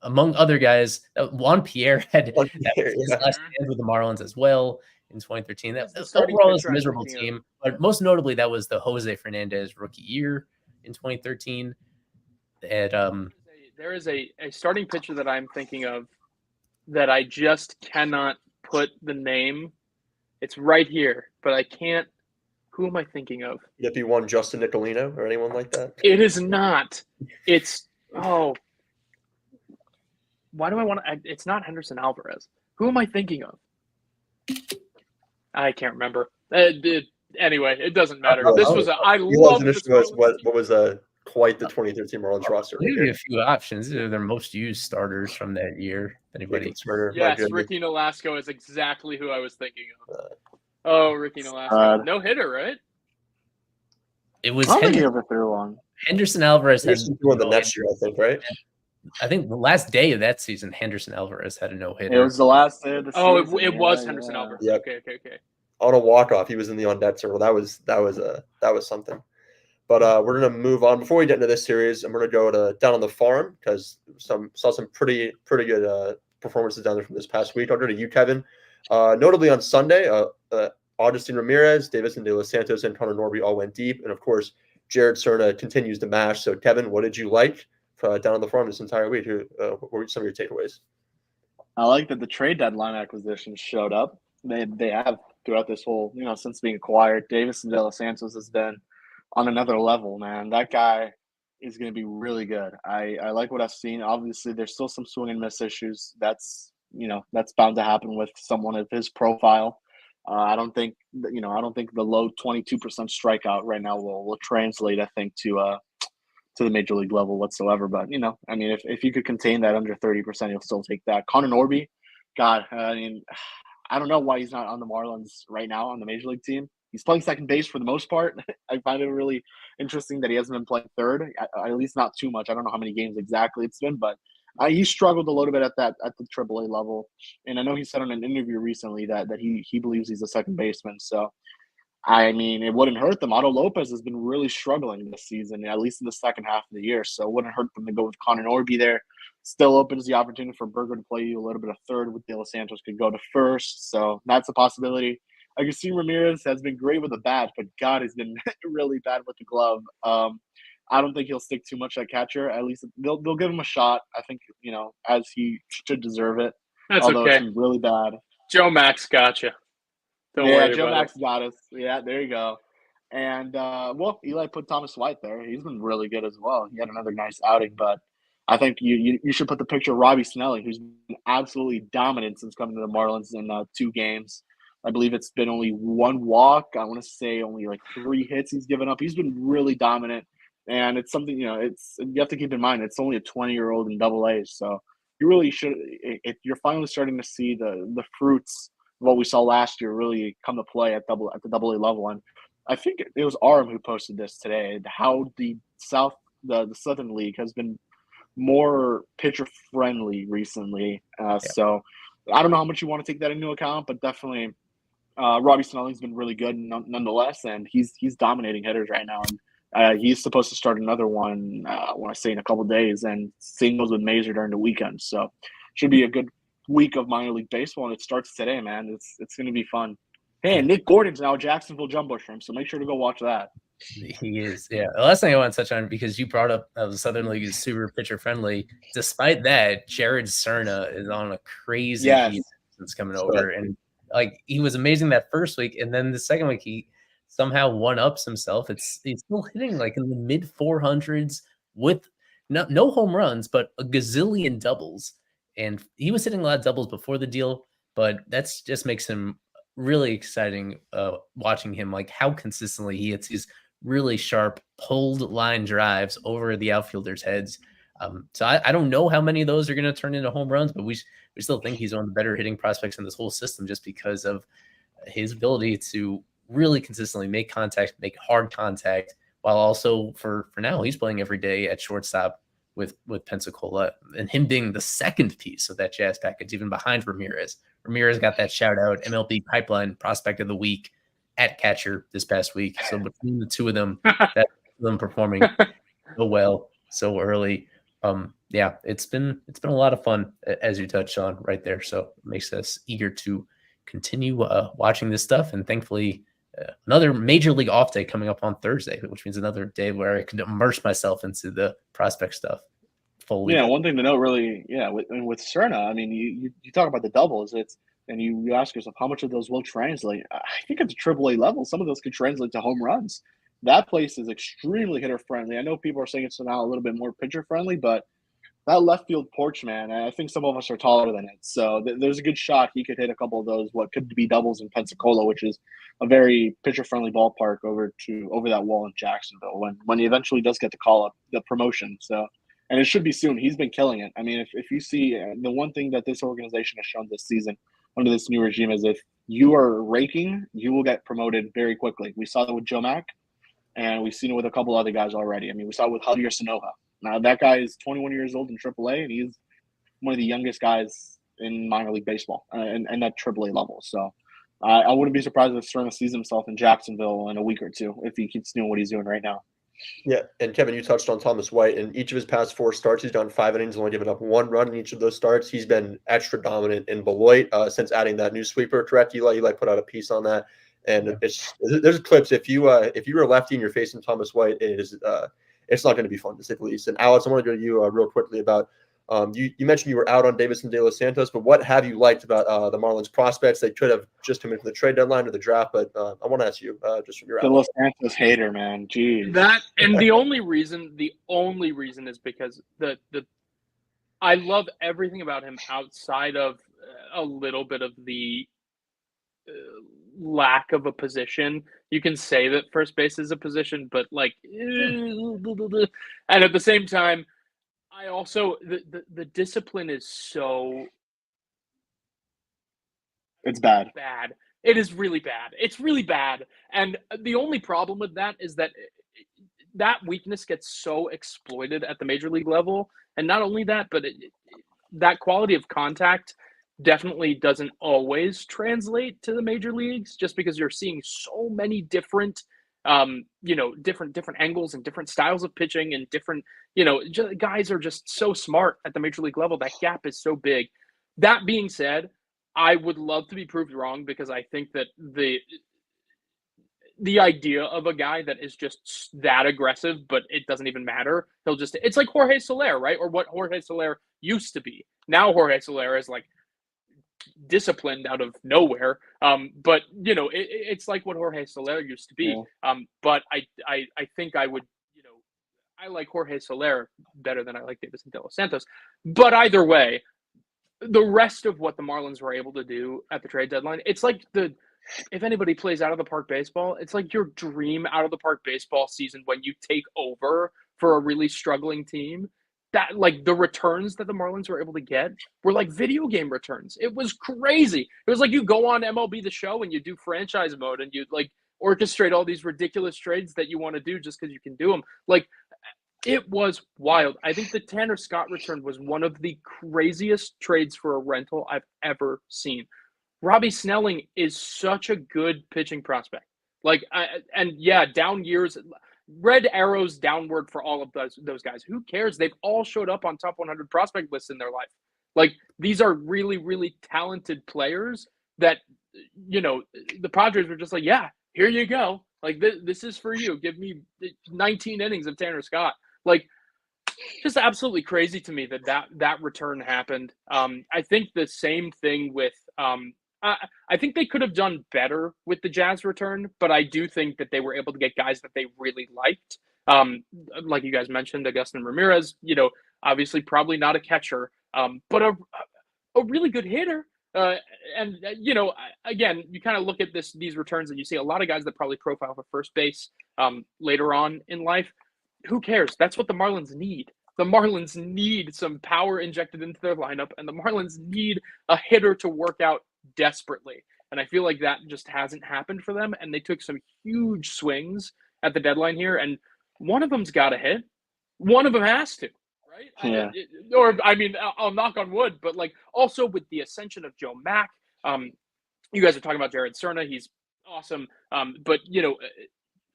Among other guys, Juan Pierre had his last stand with the Marlins as well in 2013. That overall was a miserable team, but most notably that was the Jose Fernandez rookie year in 2013. And there is a starting pitcher that I'm thinking of that I just cannot put the name. It's right here, but I can't. Who am I thinking of? Would it be one Justin Nicolino or anyone like that? It is not. It's why do I want to? It's not Henderson Alvarez. Who am I thinking of? I can't remember. Anyway, it doesn't matter. This was I love this. What was quite the 2013 Marlins roster. I'll give you a few options. These are their most used starters from that year. Anybody? Yes, Ricky Nolasco is exactly who I was thinking of. Ricky Nolasco. No hitter, right? It was Henderson Alvarez had the next year, I think, right? I think the last day of that season, Henderson Alvarez had a no-hitter. It was the last day of the season. It was Henderson Alvarez. Yep. Okay. On a walk-off, he was in the on-deck circle. That was something. But we're gonna move on before we get into this series. I'm gonna go to down on the farm because saw some pretty good performances down there from this past week. I'll go to you, Kevin. Notably on Sunday, Augustin Ramirez, Davison De Los Santos, and Connor Norby all went deep, and of course, Jared Cerna continues to mash. So, Kevin, what did you like down on the farm this entire week? What were some of your takeaways? I like that the trade deadline acquisitions showed up. They have throughout this whole, since being acquired. Davis and De Los Santos has been on another level, man. That guy is going to be really good. I like what I've seen. Obviously, there's still some swing and miss issues. That's bound to happen with someone of his profile. I don't think the low 22% strikeout right now will translate, I think, to the major league level whatsoever. But I mean, if you could contain that under 30%, you'll still take that. Connor Norby, God, I mean, I don't know why he's not on the Marlins right now on the major league team. He's playing second base for the most part. I find it really interesting that he hasn't been playing third, at least not too much. I don't know how many games exactly it's been, but he struggled a little bit at the AAA level. And I know he said on an interview recently that he believes he's a second baseman. So I mean, it wouldn't hurt them. Otto Lopez has been really struggling this season, at least in the second half of the year. So it wouldn't hurt them to go with Connor Norby there. Still opens the opportunity for Berger to play a little bit of third with De Los Santos could go to first. So that's a possibility. Agustin Ramirez has been great with the bat, but God, he's been really bad with the glove. I don't think he'll stick too much at catcher. At least they'll give him a shot. I think, as he should deserve it. That's Although okay. It's been really bad. Joe Max gotcha. Don't worry Joe about Max it. got us. Yeah, there you go. And Eli put Thomas White there. He's been really good as well. He had another nice outing, but I think you should put the picture of Robbie Snelling, who's been absolutely dominant since coming to the Marlins in 2 games. I believe it's been only 1 walk. I want to say only like 3 hits he's given up. He's been really dominant, and it's something you have to keep in mind. It's only a 20-year-old in Double-A, so you really should. If you're finally starting to see the fruits of what we saw last year really come to play at the Double-A level, and I think it was Aram who posted this today. How the Southern League has been more pitcher friendly recently. So I don't know how much you want to take that into account, but definitely Robbie Snelling's been really good nonetheless, and he's dominating hitters right now. And he's supposed to start another one, I want to say in a couple of days, and singles with Mazer during the weekend. So should be a good week of minor league baseball, and it starts today, man. It's going to be fun. Hey, Nick Gordon's now a Jacksonville Jumbo Shrimp, so make sure to go watch that. He is, yeah. The last thing I want to touch on, because you brought up the Southern League is super pitcher friendly. Despite that, Jared Cerna is on a crazy heat since coming over, and like he was amazing that first week, and then the second week he somehow one-ups himself. He's still hitting like in the mid 400s with no home runs, but a gazillion doubles, and he was hitting a lot of doubles before the deal, but that's just makes him really exciting watching him, like how consistently he hits these really sharp pulled line drives over the outfielders' heads. So I don't know how many of those are going to turn into home runs, but we still think he's one of the better hitting prospects in this whole system just because of his ability to really consistently make hard contact, while also for now he's playing every day at shortstop with Pensacola, and him being the second piece of that Jazz package, even behind Ramirez. Ramirez got that shout out MLB Pipeline Prospect of the Week at catcher this past week. So between the two of them, that's them performing so well so early. It's been a lot of fun, as you touched on right there. So it makes us eager to continue watching this stuff, and thankfully another major league off day coming up on Thursday, which means another day where I can immerse myself into the prospect stuff fully. Yeah, one thing to note, really, with Cerna, I mean, you talk about the doubles, and you ask yourself how much of those will translate. I think at the AAA level, some of those could translate to home runs. That place is extremely hitter friendly. I know people are saying it's now a little bit more pitcher friendly, but that left field porch, man, I think some of us are taller than it. So there's a good shot he could hit a couple of those, what could be doubles in Pensacola, which is a very pitcher-friendly ballpark over that wall in Jacksonville when he eventually does get the call up, the promotion. So, and it should be soon. He's been killing it. I mean, if you see the one thing that this organization has shown this season under this new regime is if you are raking, you will get promoted very quickly. We saw that with Joe Mack, and we've seen it with a couple other guys already. I mean, we saw it with Javier Sanoja. Now, that guy is 21 years old in AAA, and he's one of the youngest guys in minor league baseball and at AAA level. So I wouldn't be surprised if Cerna sees himself in Jacksonville in a week or two if he keeps doing what he's doing right now. Yeah, and Kevin, you touched on Thomas White. In each of his past 4 starts, he's done 5 innings, only given up 1 run in each of those starts. He's been extra dominant in Beloit since adding that new sweeper. Correct, Eli? Eli put out a piece on that, and there's clips. If you're a lefty and you're facing Thomas White, it's not going to be fun, to say the least. And Alex, I want to go to you real quickly about You mentioned you were out on Davis and De Los Santos, but what have you liked about the Marlins prospects? They could have just come in from the trade deadline or the draft, but I want to ask you just from your The Los Santos hater, man. Jeez. That and the only reason is because I love everything about him outside of a little bit of the lack of a position. You can say that first base is a position, but like, and at the same time, I also the discipline is so It's bad. bad. It is really bad. It's really bad. And the only problem with that is that that weakness gets so exploited at the major league level. And not only that, but that quality of contact definitely doesn't always translate to the major leagues, just because you're seeing so many different different angles and different styles of pitching and different, guys are just so smart at the major league level. That gap is so big. That being said, I would love to be proved wrong, because I think that the idea of a guy that is just that aggressive, but it doesn't even matter. It's like Jorge Soler, right? Or what Jorge Soler used to be. Now Jorge Soler is like disciplined out of nowhere. But it's like what Jorge Soler used to be. Yeah. But I think I would, I like Jorge Soler better than I like Davis and De Los Santos. But either way, the rest of what the Marlins were able to do at the trade deadline, it's like if anybody plays out of the park baseball, it's like your dream out of the park baseball season when you take over for a really struggling team. That, like, the returns that the Marlins were able to get were like video game returns. It was crazy. It was like you go on MLB The Show and you do franchise mode and you like orchestrate all these ridiculous trades that you want to do just because you can do them. Like, it was wild. I think the Tanner Scott return was one of the craziest trades for a rental I've ever seen. Robbie Snelling is such a good pitching prospect. Down years, red arrows downward for all of those guys. Who cares? They've all showed up on top 100 prospect lists in their life. Like, these are really, really talented players that, the Padres were just like, yeah, here you go. Like, this is for you. Give me 19 innings of Tanner Scott. Like, just absolutely crazy to me that return happened. I think the same thing with I think they could have done better with the Jazz return, but I do think that they were able to get guys that they really liked. Like you guys mentioned, Augustin Ramirez, obviously probably not a catcher, but a really good hitter. Again, you kind of look at these returns and you see a lot of guys that probably profile for first base later on in life. Who cares? That's what the Marlins need. The Marlins need some power injected into their lineup, and the Marlins need a hitter to work out desperately. And I feel like that just hasn't happened for them, and they took some huge swings at the deadline here, and one of them's got to hit. One of them has to, right? Yeah. I'll knock on wood, but like also with the ascension of Joe Mack, you guys are talking about Jared Cerna. He's awesome. But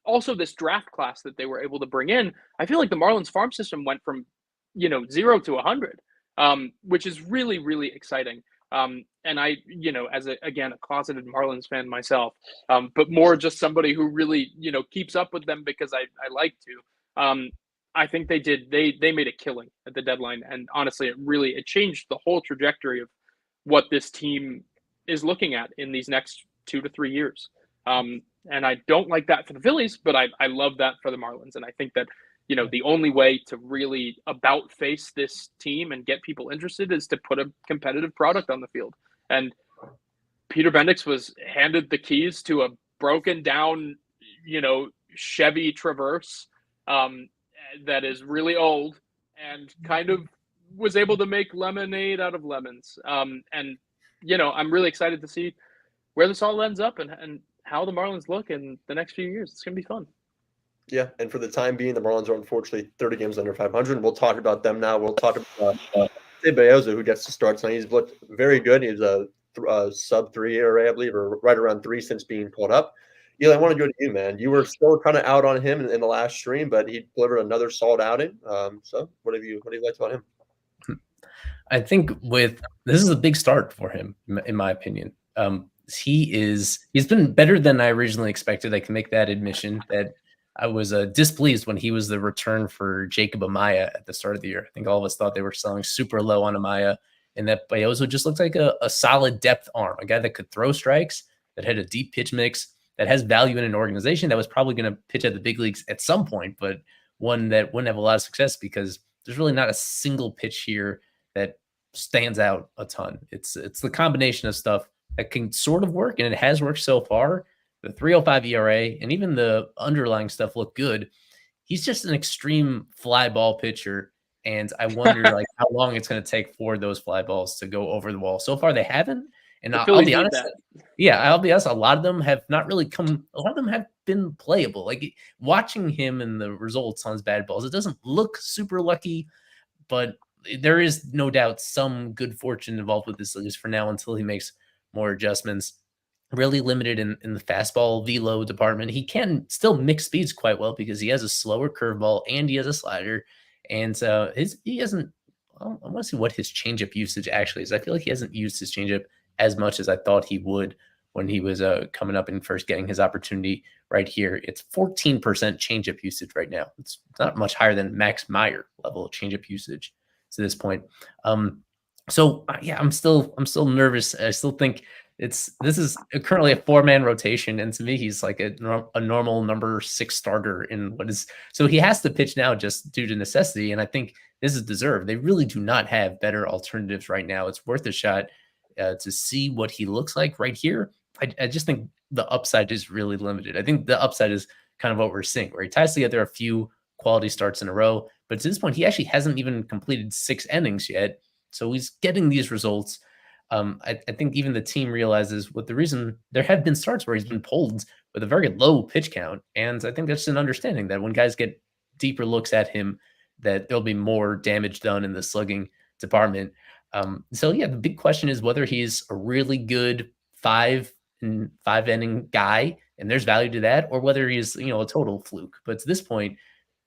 also this draft class that they were able to bring in, I feel like the Marlins farm system went from 0 to 100, which is really, really exciting. And I, as a closeted Marlins fan myself, but more just somebody who really, keeps up with them because I like to. I think they made a killing at the deadline, and honestly, it changed the whole trajectory of what this team is looking at in these next 2 to 3 years. And I don't like that for the Phillies, but I love that for the Marlins. And I think that, the only way to really about face this team and get people interested is to put a competitive product on the field. And Peter Bendix was handed the keys to a broken down, Chevy Traverse that is really old and kind of was able to make lemonade out of lemons. And, I'm really excited to see where this all ends up and how the Marlins look in the next few years. It's going to be fun. Yeah, and for the time being, the Marlins are unfortunately 30 games under 500. We'll talk about them now. We'll talk about Beoza, who gets to start tonight. He's looked very good. He's a sub-3 ERA, I believe, or right around 3 since being pulled up. Eli, I want to go to you, man. You were still kind of out on him in the last stream, but he delivered another solid outing. So what do you like about him? I think this is a big start for him, in my opinion. He's been better than I originally expected. I can make that admission that I was displeased when he was the return for Jacob Amaya at the start of the year. I think all of us thought they were selling super low on Amaya, and that Bayozo just looked like a solid depth arm, a guy that could throw strikes, that had a deep pitch mix, that has value in an organization that was probably going to pitch at the big leagues at some point, but one that wouldn't have a lot of success because there's really not a single pitch here that stands out a ton. It's the combination of stuff that can sort of work, and it has worked so far. The 3.05 ERA and even the underlying stuff look good. He's just an extreme fly ball pitcher, and I wonder like how long it's going to take for those fly balls to go over the wall. So far, they haven't. And I'll be honest, I'll be honest. A lot of them have not really come. A lot of them have been playable. Like watching him and the results on his bad balls, it doesn't look super lucky, but there is no doubt some good fortune involved with this, at least for now, until he makes more adjustments. Really limited in the fastball velo department. He can still mix speeds quite well because he has a slower curveball and he has a slider. And he hasn't. I want to see what his changeup usage actually is. I feel like he hasn't used his changeup as much as I thought he would when he was coming up and first getting his opportunity right here. It's 14% changeup usage right now. It's not much higher than Max Meyer level of changeup usage to this point. I'm still nervous. I still think this is currently a 4-man rotation, and to me, he's like a normal number 6 starter in what is. So he has to pitch now just due to necessity, and I think this is deserved. They really do not have better alternatives right now. It's worth a shot to see what he looks like right here. I just think the upside is really limited. I think the upside is kind of what we're seeing, where he ties together a few quality starts in a row, but to this point, he actually hasn't even completed 6 innings yet. So he's getting these results. I think even the team realizes what the reason there have been starts where he's been pulled with a very low pitch count. And I think that's an understanding that when guys get deeper looks at him, that there'll be more damage done in the slugging department. The big question is whether he's a really good 5-inning guy and there's value to that, or whether he's, a total fluke. But to this point,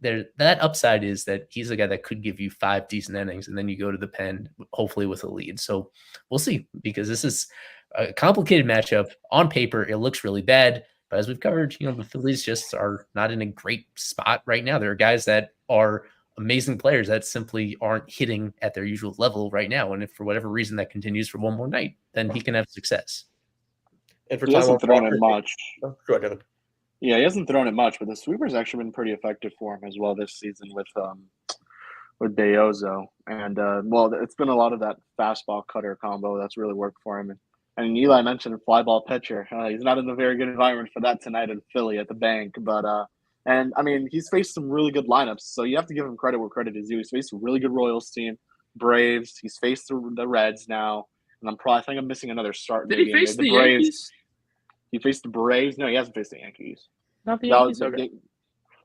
that upside is that he's a guy that could give you 5 decent innings, and then you go to the pen, hopefully with a lead. So we'll see, because this is a complicated matchup. On paper, it looks really bad, but as we've covered, the Phillies just are not in a great spot right now. There are guys that are amazing players that simply aren't hitting at their usual level right now. And if for whatever reason that continues for one more night, then he can have success. And for he hasn't thrown it much. Go ahead, Kevin. Yeah, he hasn't thrown it much, but the sweeper's actually been pretty effective for him as well this season with Bayozo. And, it's been a lot of that fastball cutter combo that's really worked for him. And Eli mentioned fly ball pitcher. He's not in a very good environment for that tonight in Philly at the bank. But, he's faced some really good lineups. So you have to give him credit where credit is due. He's faced a really good Royals team, Braves. He's faced the Reds now. And I think I'm missing another start. Did he face the Yankees? He faced the Braves. No, he hasn't faced the Yankees. Not the Yankees? Okay.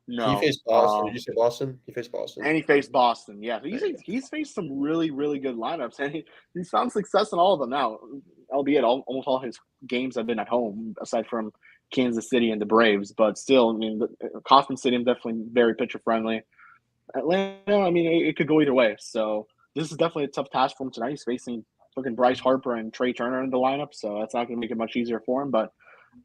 No. He faced Boston. Did you say Boston? He faced Boston. And he faced Boston, yeah. He's faced some really, really good lineups, and he's found success in all of them now, albeit almost all his games have been at home, aside from Kansas City and the Braves. But still, Kauffman Stadium definitely very pitcher-friendly. Atlanta, it could go either way. So this is definitely a tough task for him tonight. He's facing fucking Bryce Harper and Trey Turner in the lineup, so that's not going to make it much easier for him. But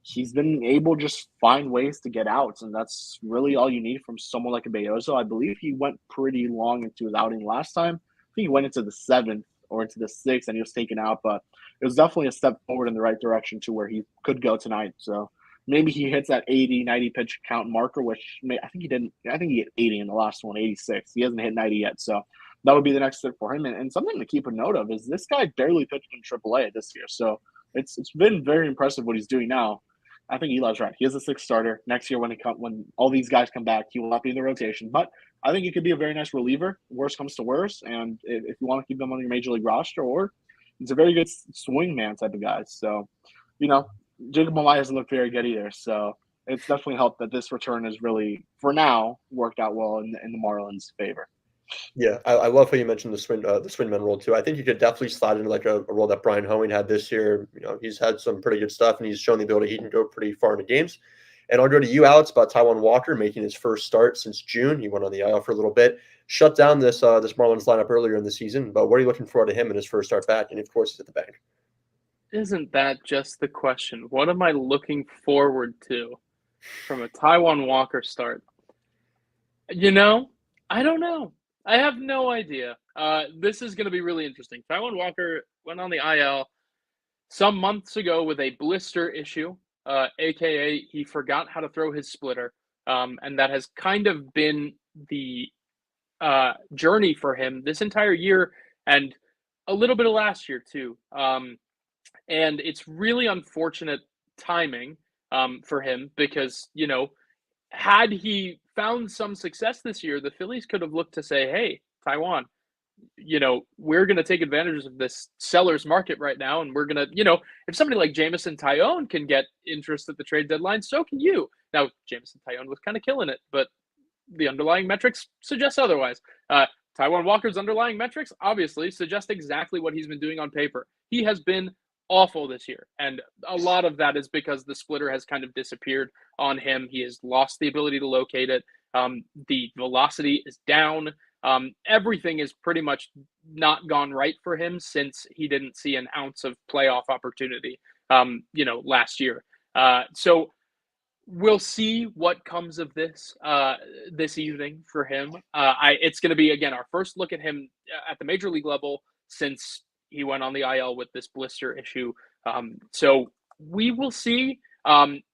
he's been able to just find ways to get outs, and that's really all you need from someone like a Bayozo. I believe he went pretty long into his outing last time. I think he went into the 7th or into the 6th, and he was taken out. But it was definitely a step forward in the right direction to where he could go tonight. So maybe he hits that 80, 90 pitch count marker, which I think he didn't. I think he hit 80 in the last one, 86. He hasn't hit 90 yet, so that would be the next step for him. And something to keep a note of is this guy barely pitched in AAA this year. So it's been very impressive what he's doing now. I think Eli's right. He is a 6th starter. Next year when all these guys come back, he will not be in the rotation. But I think he could be a very nice reliever. Worst comes to worst. And if you want to keep him on your major league roster, or he's a very good swing man type of guy. So, Jacob Amaya hasn't looked very good either. So it's definitely helped that this return has really, for now, worked out well in the Marlins' favor. Yeah, I love how you mentioned the swingman role too. I think you could definitely slide into like a role that Brian Hoeing had this year. He's had some pretty good stuff, and he's shown the ability he can go pretty far into games. And I'll go to you, Alex, about Taijuan Walker making his first start since June. He went on the IL for a little bit, shut down this Marlins lineup earlier in the season. But what are you looking forward to him in his first start back? And of course, he's at the bank. Isn't that just the question? What am I looking forward to? from a Taijuan Walker start. You know, I don't know. I have no idea. This is going to be really interesting. Taijuan Walker went on the IL some months ago with a blister issue, aka he forgot how to throw his splitter, and that has kind of been the journey for him this entire year and a little bit of last year too. And it's really unfortunate timing for him because, you know, had he found some success this year, the Phillies could have looked to say, hey, Taijuan, you know, we're going to take advantage of this seller's market right now. And we're going to, you know, if somebody like Jameson Taillon can get interest at the trade deadline, so can you. Now, Jameson Taillon was kind of killing it, but the underlying metrics suggest otherwise. Taijuan Walker's underlying metrics obviously suggest exactly what he's been doing on paper. He has been awful this year, and a lot of that is because the splitter has kind of disappeared on him. He has lost the ability to locate it. The velocity is down. Everything is pretty much not gone right for him since he didn't see an ounce of playoff opportunity, you know, last year. So we'll see what comes of this this evening for him. It's going to be, again, our first look at him at the major league level since he went on the IL with this blister issue. So we will see.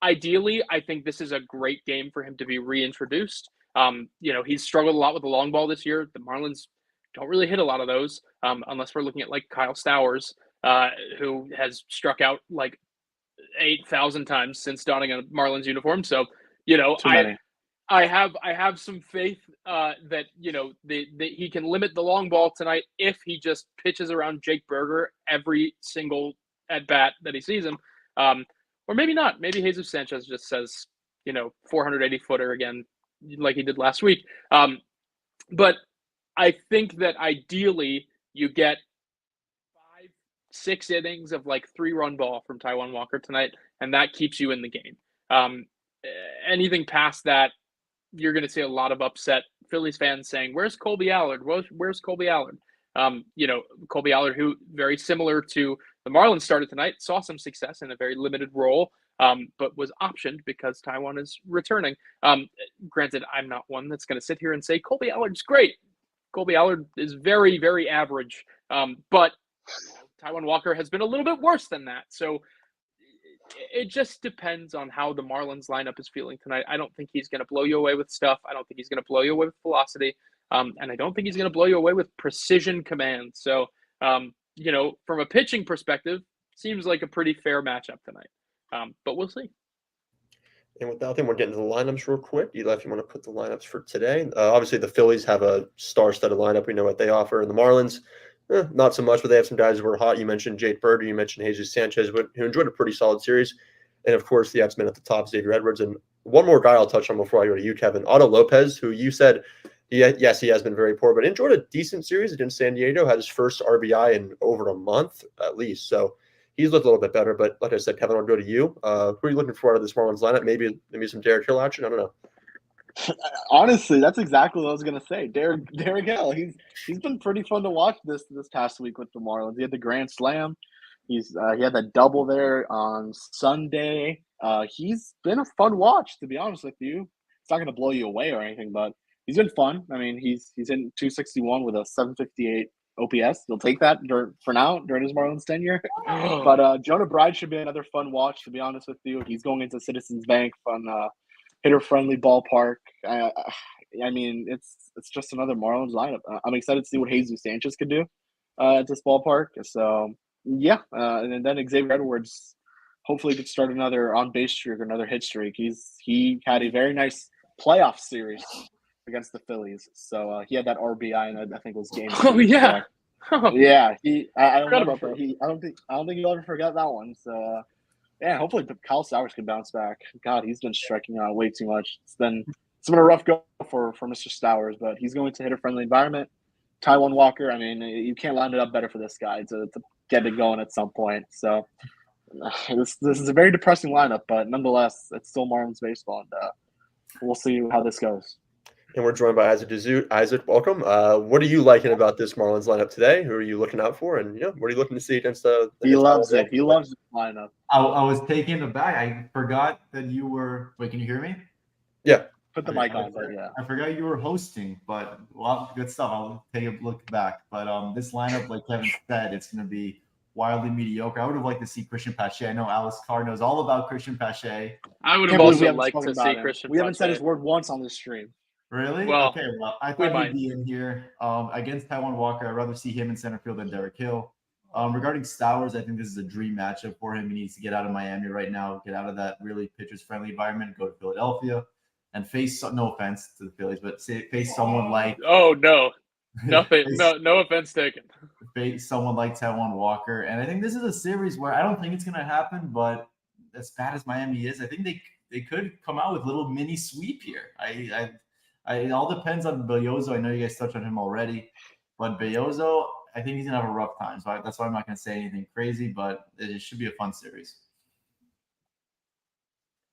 Ideally, I think this is a great game for him to be reintroduced. You know, he's struggled a lot with the long ball this year. The Marlins don't really hit a lot of those unless we're looking at like Kyle Stowers, who has struck out like 8,000 times since donning a Marlins uniform. So, you know, I have some faith that, you know, that he can limit the long ball tonight if he just pitches around Jake Berger every single at bat that he sees him. Or maybe not. Maybe Jesus Sanchez just says, you know, 480 footer again, like he did last week. But I think that ideally you get 5-6 innings of like 3-run ball from Taijuan Walker tonight, and that keeps you in the game. Anything past that, you're going to see a lot of upset Phillies fans saying, "Where's Colby Allard? Where's Colby Allard?" You know, Colby Allard, who very similar to the Marlins started tonight, saw some success in a very limited role, but was optioned because Taijuan is returning. Granted, I'm not one that's going to sit here and say Colby Allard's great. Colby Allard is very, very average, but Taijuan Walker has been a little bit worse than that. So it just depends on how the Marlins lineup is feeling tonight. I don't think he's going to blow you away with stuff. I don't think he's going to blow you away with velocity. And I don't think he's going to blow you away with precision command. So, you know, from a pitching perspective, seems like a pretty fair matchup tonight. But we'll see. And with that, I think we're getting to the lineups real quick. Eli, if you want to put the lineups for today. Obviously, the Phillies have a star-studded lineup. We know what they offer. And the Marlins, not so much, but they have some guys who were hot. You mentioned Jake Berger. You mentioned Jesus Sanchez, who enjoyed a pretty solid series. And, of course, the X-Men at the top, Xavier Edwards. And one more guy I'll touch on before I go to you, Kevin. Otto Lopez, who you said, yes, he has been very poor, but enjoyed a decent series against San Diego, had his first RBI in over a month at least. So he's looked a little bit better. But like I said, Kevin, I'll go to you. Who are you looking for out of this Marlins lineup? Maybe some Derek Hill action? I don't know. Honestly, that's exactly what I was gonna say. Derek Hill. He's been pretty fun to watch this past week with the Marlins. He had the grand slam. He had that double there on Sunday. He's been a fun watch, to be honest with you. It's not gonna blow you away or anything, but he's been fun. I mean, he's in 261 with a 758 OPS. You'll take that for now during his Marlins tenure. But Jonah Bride should be another fun watch, to be honest with you. He's going into Citizens Bank, fun hitter-friendly ballpark. I mean, it's just another Marlins lineup. I'm excited to see what Jesus Sanchez can do at this ballpark. So, yeah. And then Xavier Edwards hopefully could start another on-base streak or another hit streak. He had a very nice playoff series against the Phillies. So he had that RBI, and I think it was game 2. Oh, yeah. So, yeah. I don't about that. I don't think he'll ever forget that one. So, yeah, hopefully Kyle Stowers can bounce back. God, he's been striking out way too much. It's been a rough go for Mr. Stowers, but he's going to hit a friendly environment. Taijuan Walker, I mean, you can't line it up better for this guy to get it going at some point. So this is a very depressing lineup, but nonetheless, it's still Marlins baseball, and we'll see how this goes. And we're joined by Isaac Dezut. Isaac, welcome. What are you liking about this Marlins lineup today? Who are you looking out for? And what are you looking to see against He loves Miami? it. He loves the lineup. I was taken aback. I forgot that you were. Wait, can you hear me? Yeah. Put the mic on, but yeah. I forgot you were hosting, but well, good stuff. I'll take a look back. But this lineup, like Kevin said, it's going to be wildly mediocre. I would have liked to see Christian Pache. I know Alex Carr knows all about Christian Pache. I would Can't have believe we also haven't liked spoken to about see him. Christian We haven't said Pache. his word once on this stream. Really? Well, okay. Well, I we thought might. he'd be in here. Against Taiwan Walker, I'd rather see him in center field than Derek Hill. Regarding Stowers, I think this is a dream matchup for him. He needs to get out of Miami right now, get out of that really pitchers-friendly environment, go to Philadelphia, and face, no offense to the Phillies, but face someone like Oh no, nothing. No offense taken. face someone like Taiwan Walker. And I think this is a series where I don't think it's going to happen, but as bad as Miami is, I think they could come out with a little mini sweep here. It all depends on Belloso. I know you guys touched on him already, but Belloso, I think he's gonna have a rough time. So that's why I'm not gonna say anything crazy, but it should be a fun series.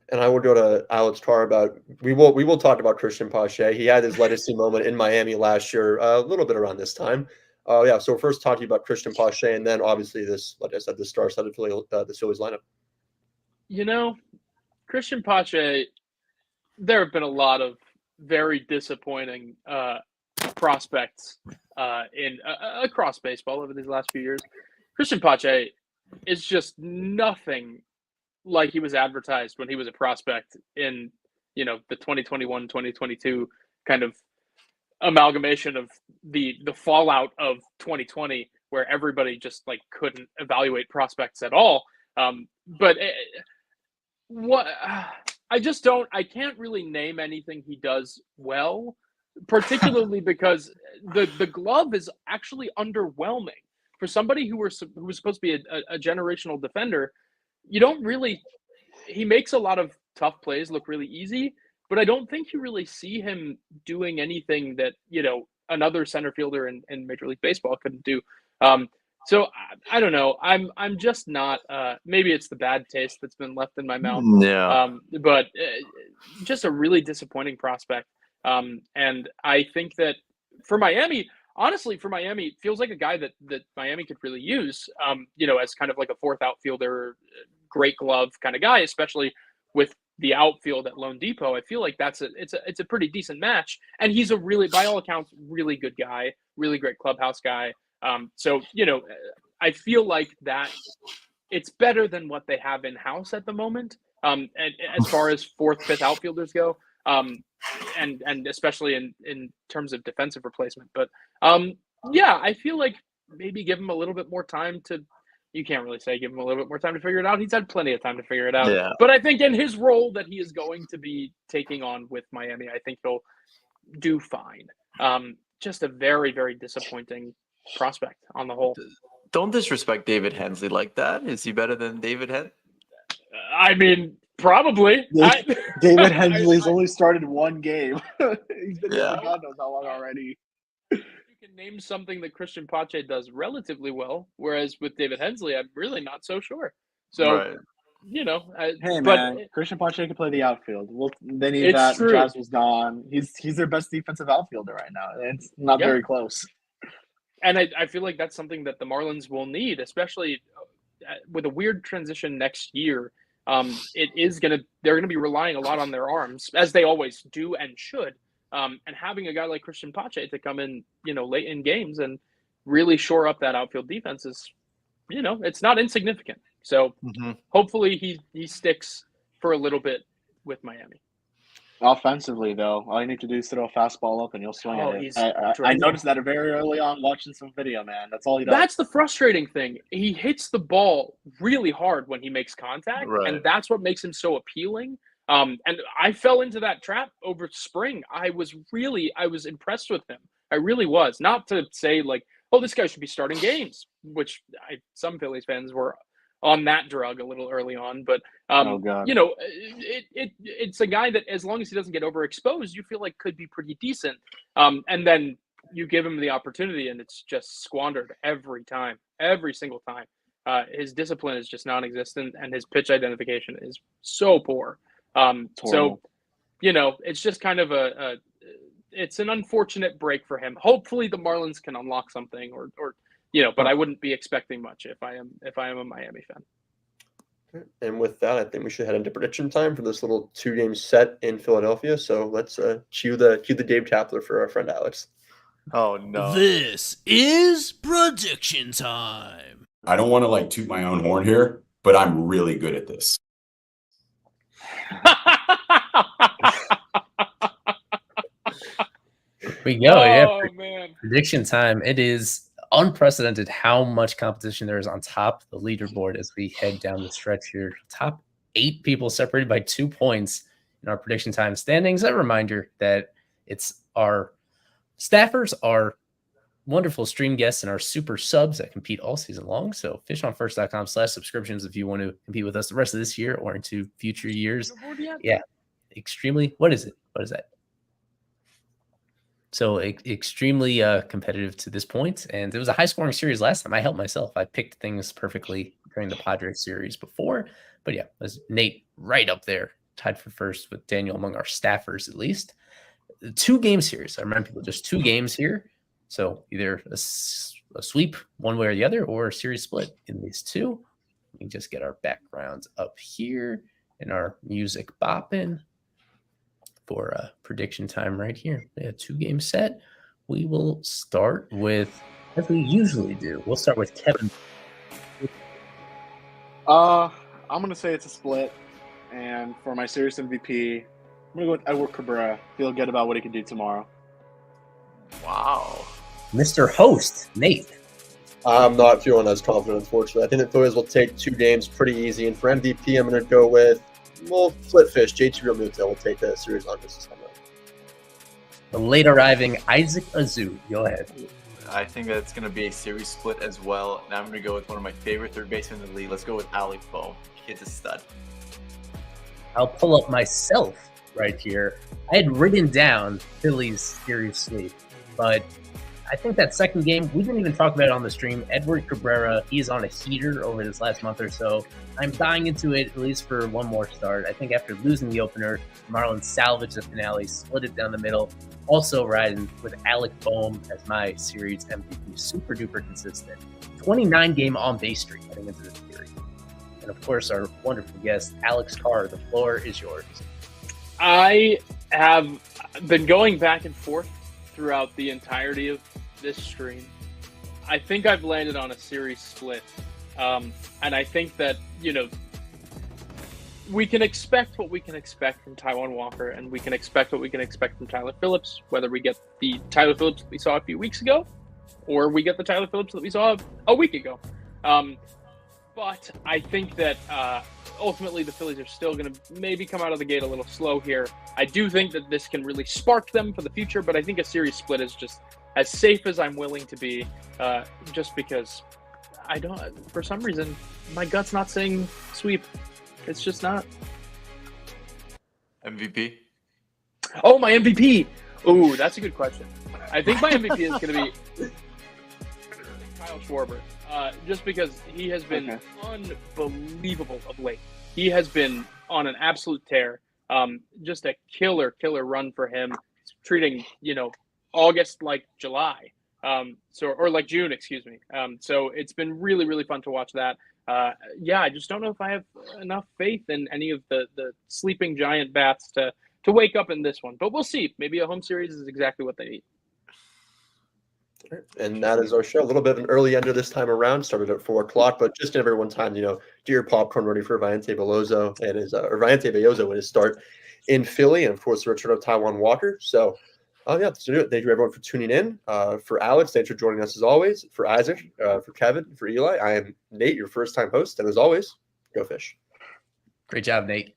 And I will go to Alex Carr about we will talk about Christian Pache. He had his legacy moment in Miami last year, a little bit around this time. So first talking about Christian Pache, and then obviously this, like I said, the star-studded the Phillies lineup. Christian Pache, there have been a lot of very disappointing prospects across baseball over these last few years. Christian Pache is just nothing like he was advertised when he was a prospect in the 2021-2022 kind of amalgamation of the fallout of 2020, where everybody just like couldn't evaluate prospects at all. I can't really name anything he does well, particularly because the glove is actually underwhelming for somebody who was supposed to be a generational defender. You don't really. He makes a lot of tough plays look really easy, but I don't think you really see him doing anything that another center fielder in Major League Baseball couldn't do. So I don't know. I'm just not. Maybe it's the bad taste that's been left in my mouth. Yeah. But just a really disappointing prospect. And I think that for Miami, honestly, it feels like a guy that Miami could really use. As kind of like a fourth outfielder, great glove kind of guy, especially with the outfield at Lone Depot. I feel like it's a pretty decent match. And he's a really, by all accounts, really good guy, really great clubhouse guy. So I feel like that it's better than what they have in house at the moment. And as far as fourth, fifth outfielders go, and especially in terms of defensive replacement. But I feel like maybe give him a little bit more time to. You can't really say give him a little bit more time to figure it out. He's had plenty of time to figure it out. Yeah. But I think in his role that he is going to be taking on with Miami, I think he'll do fine. Just a very, very disappointing prospect on the whole. Don't disrespect David Hensley like that. Is he better than David Hensley? I mean, probably. David Hensley's only started one game. He's been Yeah. God knows how long already. You can name something that Christian Pache does relatively well, whereas with David Hensley, I'm really not so sure. So, Right. Hey, but man, Christian Pache can play the outfield. They need It's that. true. Jazz was gone. He's their best defensive outfielder right now. It's not very close. And I feel like that's something that the Marlins will need, especially with a weird transition next year. They're gonna be relying a lot on their arms, as they always do and should. And having a guy like Christian Pache to come in, late in games and really shore up that outfield defense is, it's not insignificant. So hopefully he sticks for a little bit with Miami. Offensively, though, all you need to do is throw a fastball up and you'll swing at it. I noticed that very early on watching some video, man. That's all he does. That's the frustrating thing. He hits the ball really hard when he makes contact, and that's what makes him so appealing. And I fell into that trap over spring. I was impressed with him. I really was. Not to say like, oh, this guy should be starting games, which some Phillies fans were on that drug a little early on, but it's a guy that as long as he doesn't get overexposed, you feel like could be pretty decent. And then you give him the opportunity and it's just squandered every single time. His discipline is just non-existent and his pitch identification is so poor. So, it's just kind of it's an unfortunate break for him. Hopefully the Marlins can unlock something or but I wouldn't be expecting much if I am a Miami fan. And with that, I think we should head into prediction time for this little 2-game set in Philadelphia. So let's cue the Dave Tapler for our friend Alex. Oh no. This is prediction time. I don't want to like toot my own horn here, but I'm really good at this. We go. Oh man. Prediction time. It is unprecedented how much competition there is on top of the leaderboard as we head down the stretch here. Top 8 people separated by 2 points in our prediction time standings. A reminder that it's our staffers, our wonderful stream guests, and our super subs that compete all season long. So fishonfirst.com/subscriptions if you want to compete with us the rest of this year or into future years. Yeah, extremely. What is it? What is that? So extremely competitive to this point. And it was a high-scoring series last time. I helped myself. I picked things perfectly during the Padres series before. But yeah, it was Nate right up there, tied for first with Daniel among our staffers at least. 2-game series. I remind people just 2 games here. So either a sweep one way or the other or a series split in these 2. We can just get our backgrounds up here and our music bopping for prediction time right here. A 2-game set. We will start with, as we usually do, we'll start with Kevin. I'm going to say it's a split. And for my series MVP, I'm going to go with Edward Cabrera. Feel good about what he can do tomorrow. Wow. Mr. Host, Nate. I'm not feeling as confident, unfortunately. I think the Phillies will take 2 games pretty easy. And for MVP, I'm going to go with, we'll flip fish. JT Realmuto will take the series on this time. The late arriving Isaac Azu. Go ahead. I think that's going to be a series split as well. And I'm going to go with one of my favorite third basemen in the league. Let's go with Alec Bohm. Kid's a stud. I'll pull up myself right here. I had written down Phillies series sweep, but I think that second game, we didn't even talk about it on the stream. Edward Cabrera, he's on a heater over this last month or so. I'm dying into it at least for one more start. I think after losing the opener, Marlins salvaged the finale, split it down the middle. Also riding with Alec Bohm as my series MVP. Super duper consistent. 29-game on-base streak heading into this series. And of course, our wonderful guest, Alex Carr. The floor is yours. I have been going back and forth throughout the entirety of this stream. I think I've landed on a series split. And I think that, we can expect what we can expect from Taijuan Walker, and we can expect what we can expect from Tyler Phillips, whether we get the Tyler Phillips that we saw a few weeks ago, or we get the Tyler Phillips that we saw a week ago. But I think that ultimately the Phillies are still going to maybe come out of the gate a little slow here. I do think that this can really spark them for the future, but I think a series split is just as safe as I'm willing to be, just because for some reason, my gut's not saying sweep. It's just not. MVP? Oh, my MVP. Oh, that's a good question. I think my MVP is going to be Kyle Schwarber. Just because he has been unbelievable of late. He has been on an absolute tear. Just a killer run for him. He's treating, August like July. Or like June, excuse me. So it's been really, really fun to watch that. I just don't know if I have enough faith in any of the sleeping giant bats to wake up in this one. But we'll see. Maybe a home series is exactly what they need. And that is our show. A little bit of an early ender this time around. Started at 4:00, but just give everyone time, do your popcorn ready for Viante Belloso and Viante Belloso with his start in Philly, and of course the return of Taijuan Walker. So, let's do it. Thank you everyone for tuning in. For Alex, thanks for joining us as always. For Isaac, for Kevin, for Eli, I am Nate, your first-time host, and as always, go fish. Great job, Nate.